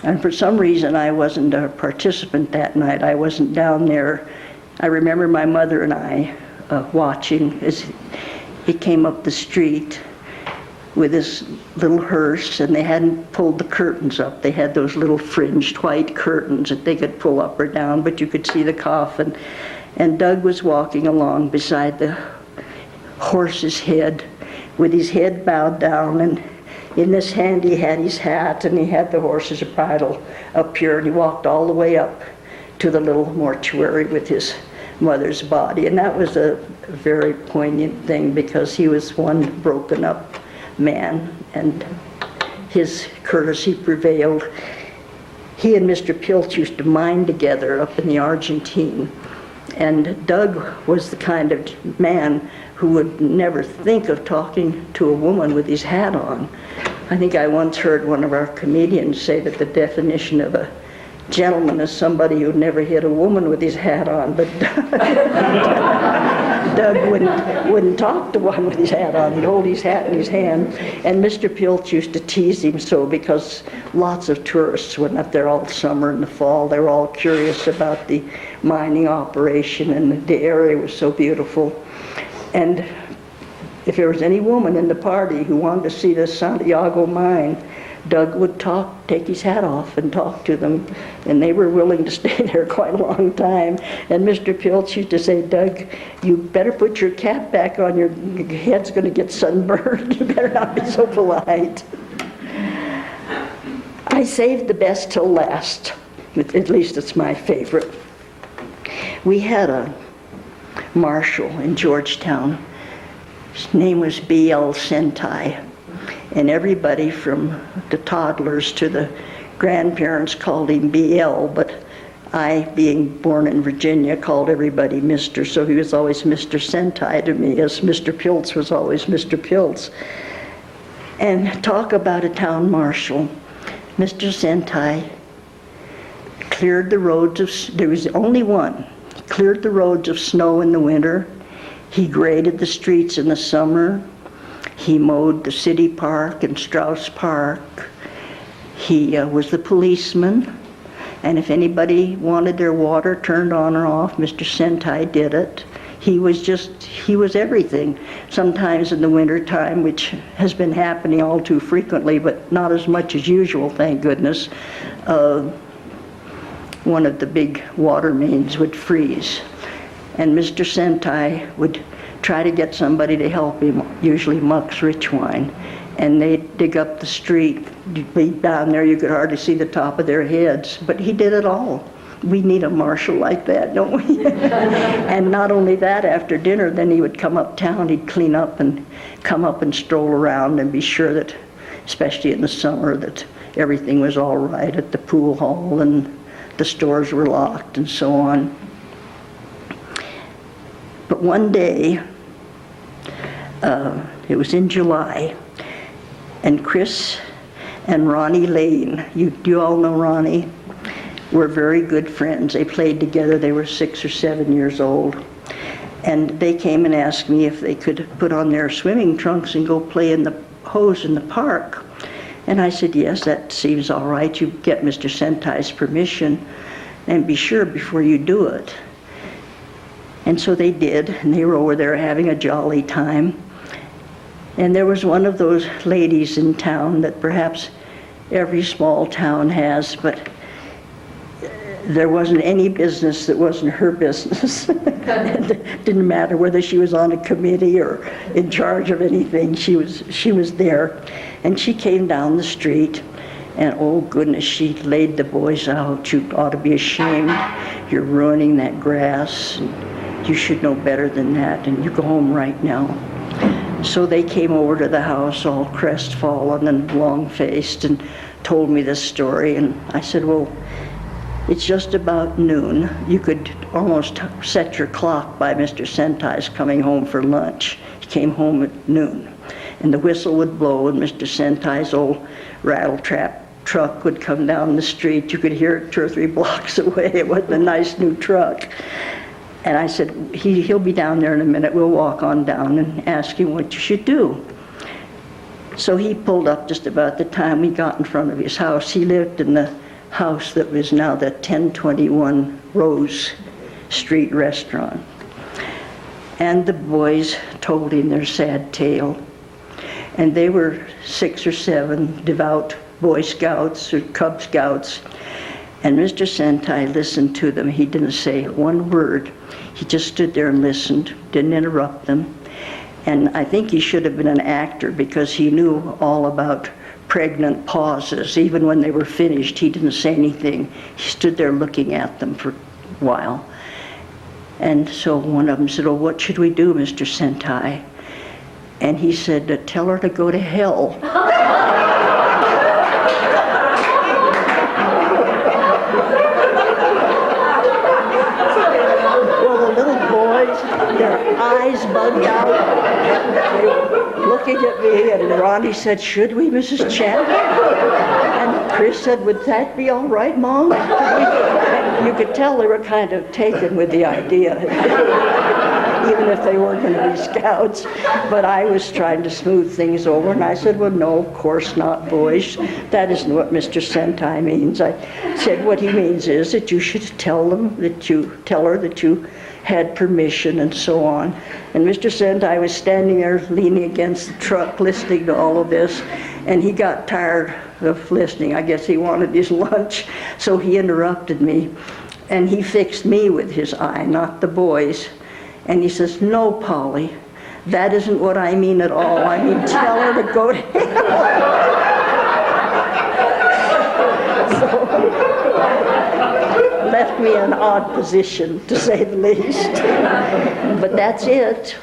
S4: And for some reason, I wasn't a participant that night. I wasn't down there. I remember my mother and I watching as he came up the street with this little hearse, and they hadn't pulled the curtains up. They had those little fringed white curtains that they could pull up or down, but you could see the coffin. And Doug was walking along beside the horse's head with his head bowed down, and in this hand he had his hat, and he had the horse's bridle up here, and he walked all the way up to the little mortuary with his mother's body. And that was a very poignant thing because he was one broken up man, and his courtesy prevailed. He and Mr. Pilch used to mine together up in the Argentine, and Doug was the kind of man who would never think of talking to a woman with his hat on. I think I once heard one of our comedians say that the definition of a gentleman is somebody who never hit a woman with his hat on, but Doug wouldn't talk to one with his hat on. He'd hold his hat in his hand. And Mr. Pilch used to tease him so because lots of tourists went up there all summer and the fall. They were all curious about the mining operation, and the area was so beautiful. And if there was any woman in the party who wanted to see the Santiago mine, Doug would take his hat off and talk to them, and they were willing to stay there quite a long time. And Mr. Pilch used to say, "Doug, you better put your cap back on, your head's going to get sunburned. You better not be so polite." I saved the best till last. At least it's my favorite. We had a marshal in Georgetown. His name was B.L. Sentai. And everybody from the toddlers to the grandparents called him BL, but I, being born in Virginia, called everybody Mr., so he was always Mr. Sentai to me, as Mr. Piltz was always Mr. Piltz. And talk about a town marshal. Mr. Sentai cleared the roads of, there was only one. He cleared the roads of snow in the winter. He graded the streets in the summer. He mowed the city park and Strauss Park. He was the policeman. And if anybody wanted their water turned on or off, Mr. Sentai did it. He was everything. Sometimes in the winter time, which has been happening all too frequently, but not as much as usual, thank goodness, one of the big water mains would freeze. And Mr. Sentai would try to get somebody to help him, usually Muck's Rich Wine. And they'd dig up the street. You'd be down there, you could hardly see the top of their heads, but he did it all. We need a marshal like that, don't we? And not only that, after dinner, then he would come uptown, he'd clean up and come up and stroll around and be sure that, especially in the summer, that everything was all right at the pool hall and the stores were locked and so on. But one day, it was in July, and Chris and Ronnie Lane, you all know Ronnie, were very good friends. They played together. They were 6 or 7 years old. And they came and asked me if they could put on their swimming trunks and go play in the hose in the park. And I said, yes, that seems all right. You get Mr. Sentai's permission and be sure before you do it. And so they did, and they were over there having a jolly time. And there was one of those ladies in town that perhaps every small town has, but there wasn't any business that wasn't her business. It didn't matter whether she was on a committee or in charge of anything, she was there. And she came down the street, and oh goodness, she laid the boys out. You ought to be ashamed. You're ruining that grass. You should know better than that, and you go home right now. So they came over to the house all crestfallen and long-faced and told me this story, and I said, well, it's just about noon. You could almost set your clock by Mr. Sentai's coming home for lunch. He came home at noon, and the whistle would blow, and Mr. Sentai's old rattle-trap truck would come down the street. You could hear it 2 or 3 blocks away. It was a nice new truck. And I said, he'll be down there in a minute. We'll walk on down and ask him what you should do. So he pulled up just about the time we got in front of his house. He lived in the house that was now the 1021 Rose Street restaurant. And the boys told him their sad tale. And they were 6 or 7 devout Boy Scouts or Cub Scouts. And Mr. Sentai listened to them. He didn't say one word. He just stood there and listened, didn't interrupt them. And I think he should have been an actor because he knew all about pregnant pauses. Even when they were finished, he didn't say anything. He stood there looking at them for a while. And so one of them said, oh, what should we do, Mr. Sentai? And he said, tell her to go to hell. Their eyes bugged out. They were looking at me, and Ronnie said, should we, Mrs. Chandler? And Chris said, would that be all right, Mom? You could tell they were kind of taken with the idea, even if they weren't going to be scouts. But I was trying to smooth things over, and I said, well, no, of course not, boys. That isn't what Mr. Sentai means. I said, what he means is that you should tell her that you had permission and so on. And Mr. Sentai was standing there leaning against the truck listening to all of this, and he got tired of listening. I guess he wanted his lunch, so he interrupted me, and he fixed me with his eye, not the boys. And he says, no, Polly, that isn't what I mean at all. I mean, tell her to go to hell. Left me in an odd position, to say the least. But that's it.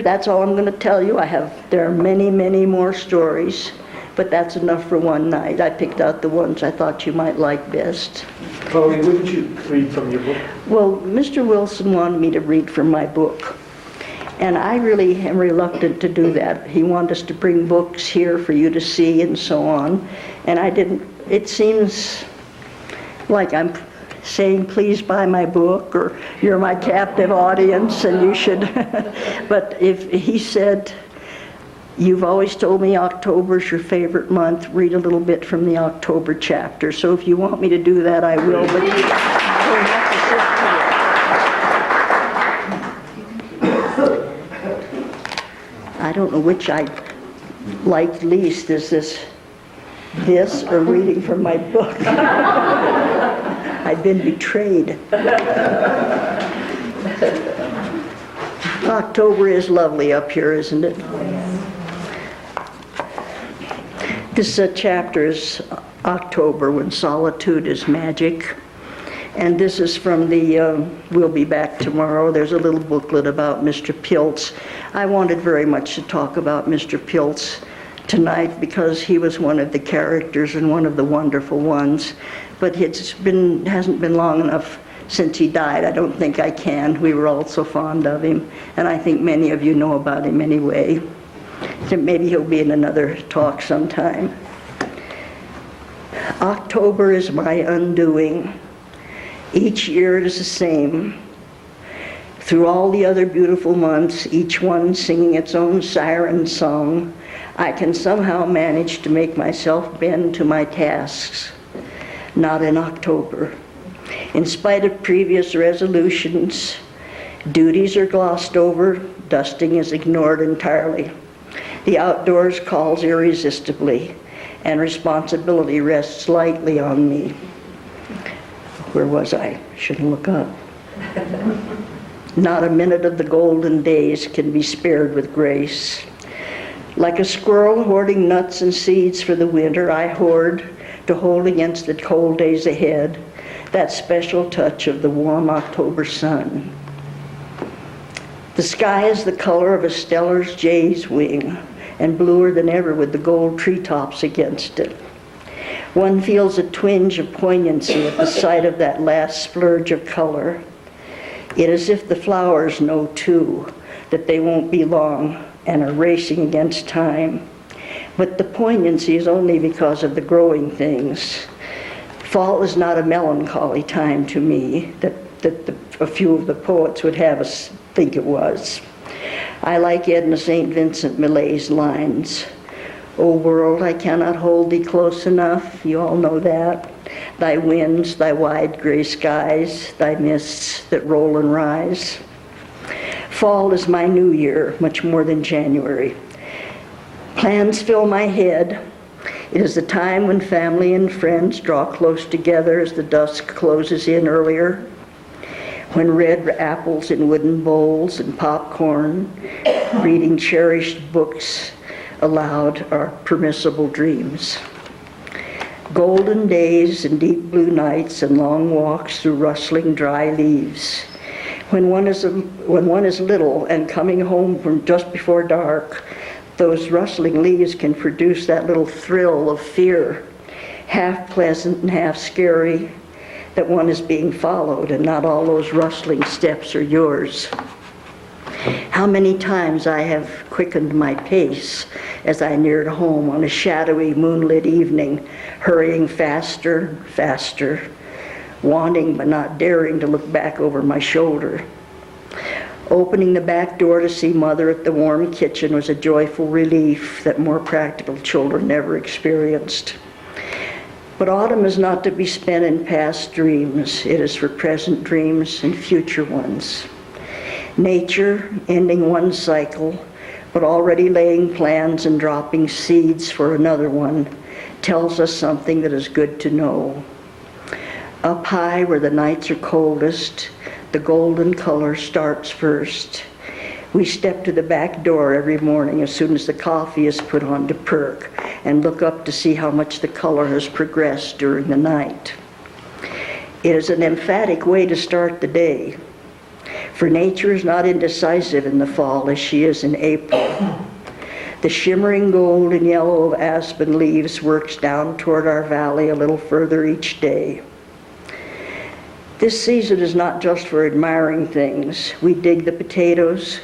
S4: That's all I'm going to tell you. There are many, many more stories, but that's enough for one night. I picked out the ones I thought you might like best.
S1: Chloe, wouldn't you read from your book?
S4: Well, Mr. Wilson wanted me to read from my book, and I really am reluctant to do that. He wanted us to bring books here for you to see and so on, and I didn't. It seems like I'm saying, please buy my book, or you're my captive audience and you should. But if he said, you've always told me October's your favorite month, read a little bit from the October chapter. So if you want me to do that, I will, but you don't have to sit through it. I don't know which I liked least. Is this or reading from my book? I've been betrayed. October is lovely up here, isn't it? This chapter is October, when solitude is magic. And this is from the We'll Be Back Tomorrow. There's a little booklet about Mr. Piltz. I wanted very much to talk about Mr. Piltz tonight because he was one of the characters and one of the wonderful ones. But hasn't been long enough since he died. I don't think I can. We were all so fond of him. And I think many of you know about him anyway. So maybe he'll be in another talk sometime. October is my undoing. Each year it is the same. Through all the other beautiful months, each one singing its own siren song, I can somehow manage to make myself bend to my tasks. Not in October. In spite of previous resolutions, duties are glossed over, dusting is ignored entirely. The outdoors calls irresistibly, and responsibility rests lightly on me. Where was I? Shouldn't look up. Not a minute of the golden days can be spared with grace. Like a squirrel hoarding nuts and seeds for the winter, I hoard to hold against the cold days ahead, that special touch of the warm October sun. The sky is the color of a stellar jay's wing, and bluer than ever with the gold treetops against it. One feels a twinge of poignancy at the sight of that last splurge of color. It is as if the flowers know too that they won't be long and are racing against time. But the poignancy is only because of the growing things. Fall is not a melancholy time to me that a few of the poets would have us think it was. I like Edna St. Vincent Millay's lines. O world, I cannot hold thee close enough, you all know that. Thy winds, thy wide gray skies, thy mists that roll and rise. Fall is my new year, much more than January. Plans fill my head. It is the time when family and friends draw close together as the dusk closes in earlier, when red apples in wooden bowls and popcorn, reading cherished books aloud are permissible dreams. Golden days and deep blue nights and long walks through rustling dry leaves. When one is little and coming home from just before dark, those rustling leaves can produce that little thrill of fear, half pleasant and half scary, that one is being followed and not all those rustling steps are yours. How many times I have quickened my pace as I neared home on a shadowy moonlit evening, hurrying faster, faster, wanting but not daring to look back over my shoulder. Opening the back door to see Mother at the warm kitchen was a joyful relief that more practical children never experienced. But autumn is not to be spent in past dreams. It is for present dreams and future ones. Nature, ending one cycle, but already laying plans and dropping seeds for another one, tells us something that is good to know. Up high where the nights are coldest, the golden color starts first. We step to the back door every morning as soon as the coffee is put on to perk and look up to see how much the color has progressed during the night. It is an emphatic way to start the day, for nature is not indecisive in the fall as she is in April. The shimmering gold and yellow of aspen leaves works down toward our valley a little further each day. This season is not just for admiring things. We dig the potatoes,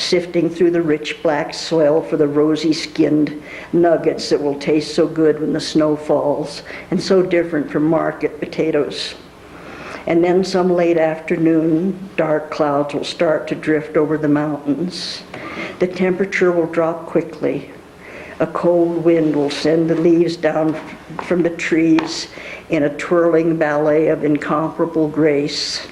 S4: sifting through the rich black soil for the rosy-skinned nuggets that will taste so good when the snow falls, and so different from market potatoes. And then some late afternoon, dark clouds will start to drift over the mountains. The temperature will drop quickly. A cold wind will send the leaves down from the trees in a twirling ballet of incomparable grace.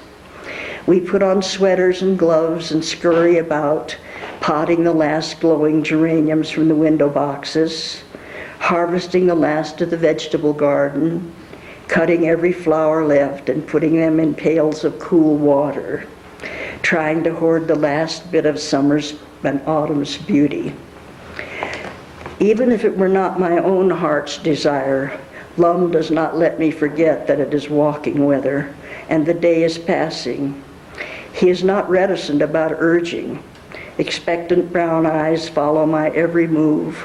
S4: We put on sweaters and gloves and scurry about, potting the last glowing geraniums from the window boxes, harvesting the last of the vegetable garden, cutting every flower left and putting them in pails of cool water, trying to hoard the last bit of summer's and autumn's beauty. Even if it were not my own heart's desire, Lum does not let me forget that it is walking weather and the day is passing. He is not reticent about urging. Expectant brown eyes follow my every move.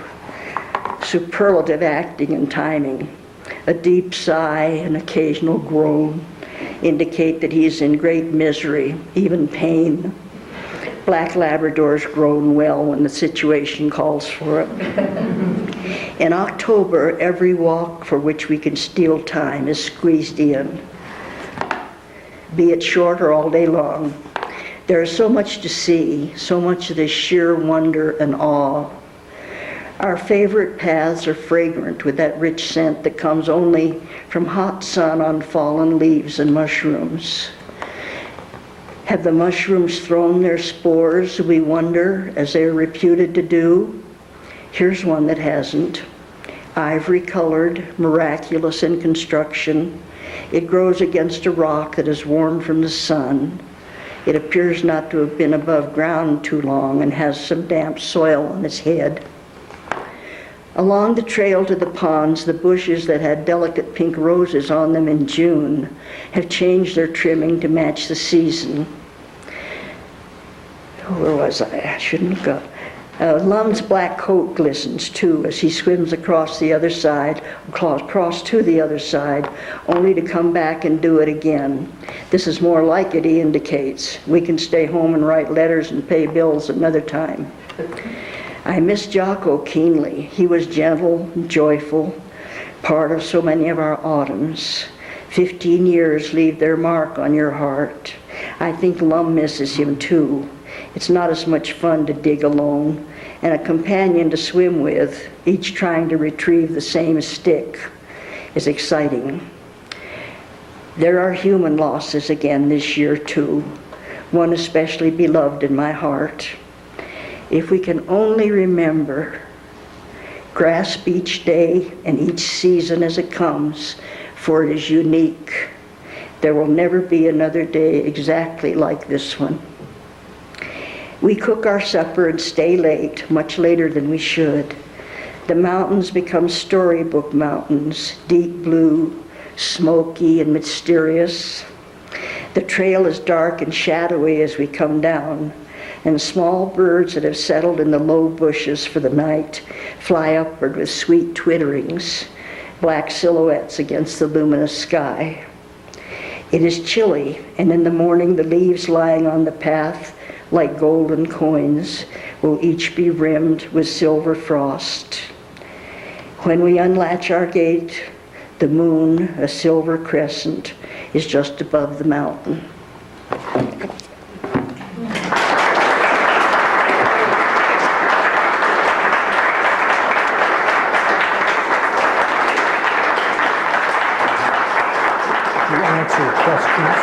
S4: Superlative acting and timing. A deep sigh, an occasional groan indicate that he is in great misery, even pain. Black Labradors groan well when the situation calls for it. In October, every walk for which we can steal time is squeezed in, be it short or all day long. There is so much to see, so much of this sheer wonder and awe. Our favorite paths are fragrant with that rich scent that comes only from hot sun on fallen leaves and mushrooms. Have the mushrooms thrown their spores, we wonder, as they are reputed to do? Here's one that hasn't. Ivory-colored, miraculous in construction. It grows against a rock that is warm from the sun. It appears not to have been above ground too long and has some damp soil on its head. Along the trail to the ponds, the bushes that had delicate pink roses on them in June have changed their trimming to match the season. Where was I? I shouldn't have gone. Lum's black coat glistens too as he swims across the other side, across to the other side, only to come back and do it again. This is more like it, he indicates. We can stay home and write letters and pay bills another time. I miss Jocko keenly. He was gentle and joyful, part of so many of our autumns. 15 years leave their mark on your heart. I think Lum misses him too. It's not as much fun to dig alone, and a companion to swim with, each trying to retrieve the same stick, is exciting. There are human losses again this year too, one especially beloved in my heart. If we can only remember, grasp each day and each season as it comes, for it is unique. There will never be another day exactly like this one. We cook our supper and stay late, much later than we should. The mountains become storybook mountains, deep blue, smoky and mysterious. The trail is dark and shadowy as we come down, and small birds that have settled in the low bushes for the night fly upward with sweet twitterings, black silhouettes against the luminous sky. It is chilly, and in the morning the leaves lying on the path like golden coins will each be rimmed with silver frost. When we unlatch our gate, the moon, a silver crescent, is just above the mountain.
S1: To answer questions,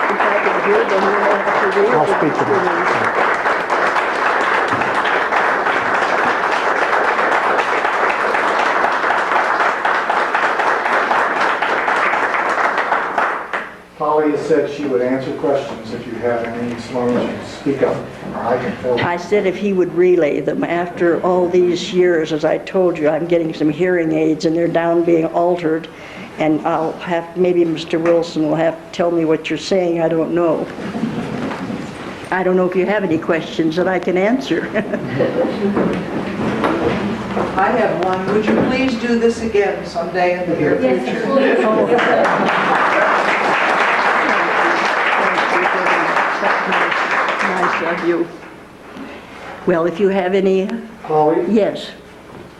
S4: If I can hear them, you don't have to read
S1: I'll
S4: it.
S1: speak to them. Polly has said she would answer questions if you have any, as long as you speak up, or I can fill.
S4: I said if he would relay them. After all these years, as I told you, I'm getting some hearing aids and they're down being altered. And I'll have, maybe Mr. Wilson will have to tell me what you're saying, I don't know. I don't know if you have any questions that I can answer.
S7: I have one. Would you please do this again someday in the near future?
S4: Nice of you. Well, if you have any,
S1: Polly,
S4: yes.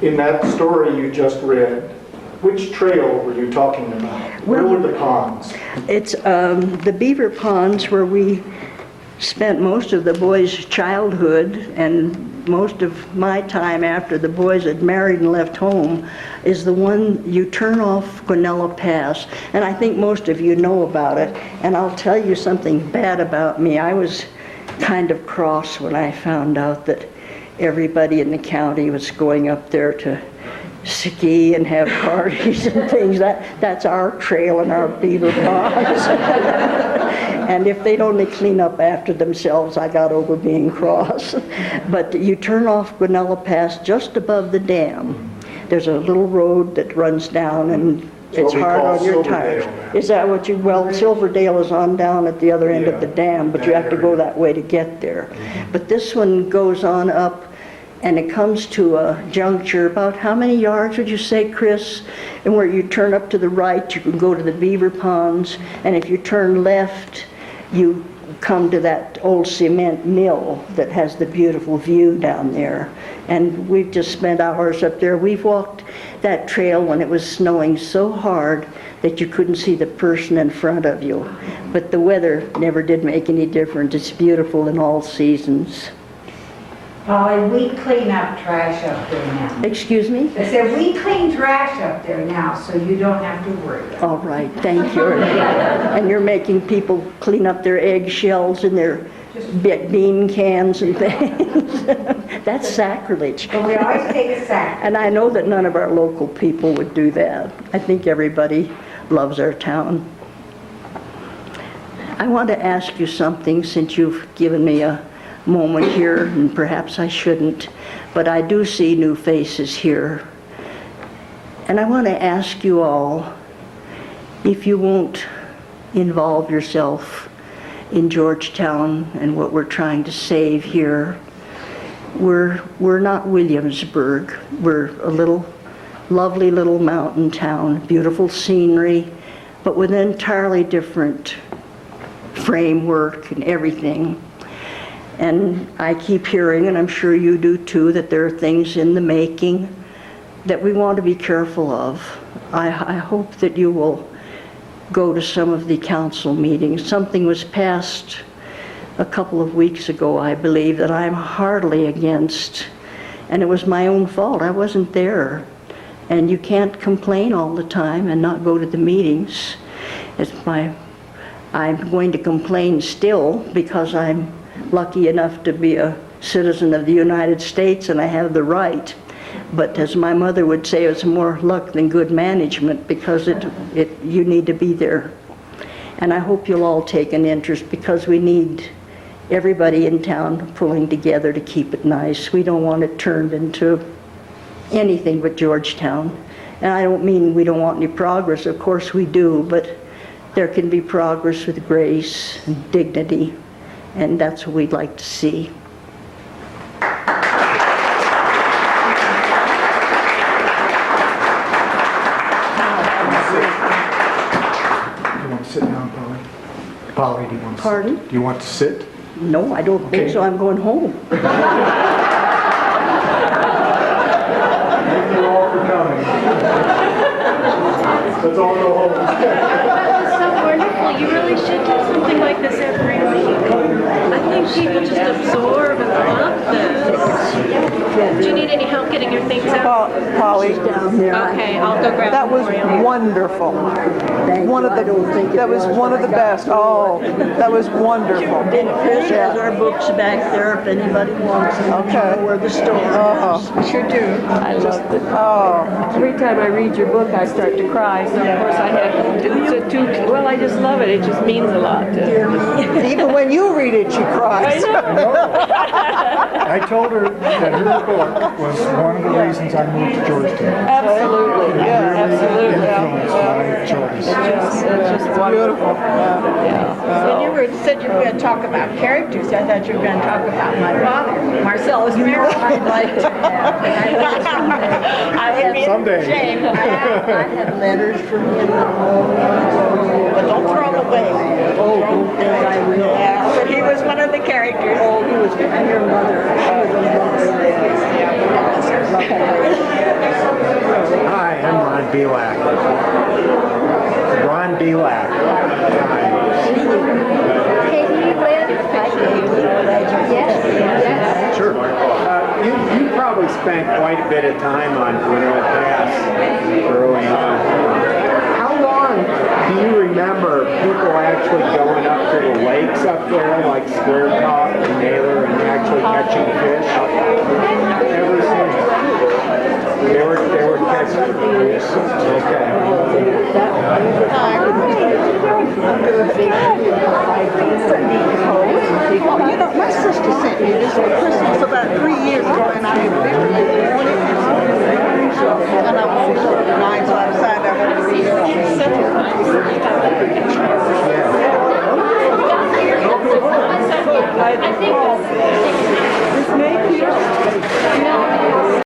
S1: in that story you just read, which trail were you talking about? Where were the ponds?
S4: It's the beaver ponds where we spent most of the boys' childhood and most of my time after the boys had married and left home is the one you turn off Guanella Pass. And I think most of you know about it. And I'll tell you something bad about me. I was kind of cross when I found out that everybody in the county was going up there to ski and have parties and things. That's our trail and our beaver ponds. And if they'd only clean up after themselves, I got over being cross. But you turn off Guanella Pass just above the dam. There's a little road that runs down and it's
S1: we
S4: hard
S1: call
S4: on your tires.
S1: Silverdale.
S4: Is that what you, well, Silverdale is on down at the other end
S1: Yeah,
S4: of the dam, but
S1: that
S4: you have to go
S1: area.
S4: that way to get there. But this one goes on up and it comes to a juncture, about how many yards would you say, Chris? And where you turn up to the right, you can go to the beaver ponds, and if you turn left, you come to that old cement mill that has the beautiful view down there. And we've just spent hours up there. We've walked that trail when it was snowing so hard that you couldn't see the person in front of you. But the weather never did make any difference. It's beautiful in all seasons.
S2: Polly, we clean up trash up there now.
S4: Excuse me?
S2: I said, we clean trash up there now, so you don't have to worry.
S4: All right, thank you. And you're making people clean up their eggshells and their bean cans and things. That's sacrilege.
S2: But we always take a sack.
S4: And I know that none of our local people would do that. I think everybody loves our town. I want to ask you something since you've given me a moment here, and perhaps I shouldn't, but I do see new faces here. And I want to ask you all if you won't involve yourself in Georgetown and what we're trying to save here. We're not Williamsburg. We're a little, lovely little mountain town, beautiful scenery, but with an entirely different framework and everything. And I keep hearing, and I'm sure you do too, that there are things in the making that we want to be careful of. I hope that you will go to some of the council meetings. Something was passed a couple of weeks ago, I believe, that I'm heartily against. And it was my own fault. I wasn't there. And you can't complain all the time and not go to the meetings. I'm going to complain still because I'm lucky enough to be a citizen of the United States and I have the right. But as my mother would say, it's more luck than good management because you need to be there. And I hope you'll all take an interest because we need everybody in town pulling together to keep it nice. We don't want it turned into anything but Georgetown. And I don't mean we don't want any progress, of course we do, but there can be progress with grace and dignity, and that's what we'd like to see.
S1: Do you want to sit down, Polly? Polly, do you want to
S4: Pardon?
S1: sit? Do you want to sit?
S4: No, I don't think
S1: Okay.
S4: so. I'm going home.
S1: Thank you all for coming. Let's all go home.
S8: That's so wonderful. You really should do something like this every week. I think people just absorb and love this. Do you need any help getting your things out?
S7: Polly,
S4: Down there.
S8: Okay, I'll go grab
S7: that
S8: them
S7: was
S8: for you.
S7: wonderful.
S4: Thank
S7: One
S4: you.
S7: of
S4: I don't think it
S7: that was one
S4: but
S7: of the
S4: I got
S7: best.
S4: it.
S7: Oh, that was wonderful.
S4: And Chris has
S7: Yeah.
S4: our books back there if anybody wants them.
S7: Okay.
S4: You know where the store
S7: Uh-huh.
S4: is.
S9: Sure do. I love it.
S7: Oh,
S9: Every time I read your book, I start to cry. So of course I have to. Well, I just love it. It just means a lot.
S7: even when you read it, she cries.
S1: I told her that her book was one of the reasons I moved to Georgetown.
S9: Absolutely. Yeah. Absolutely.
S1: Influenced my choice.
S9: It's just wonderful.
S10: When you said you were going to talk about characters, I thought you were going to talk about my father, Marcellus Merrill.
S2: I'd like to have, but I know someday.
S1: Someday.
S10: Shame.
S4: I have letters from him.
S10: But don't throw them away.
S4: Oh, don't think I will.
S10: Yeah, but he was one of the characters.
S4: Oh, he was, and your mother, she was a
S11: Hi, I'm Ron Belak. Ron Belak. Sure. You probably spent quite a bit of time on Grinnell Pass early on. How long do you remember people actually going up to the lakes up there, like Square Top and Naylor, and actually catching fish? Ever since? They were catching fish. Okay.
S10: Oh, you know, my sister sent me this for Christmas about 3 years ago, and I have never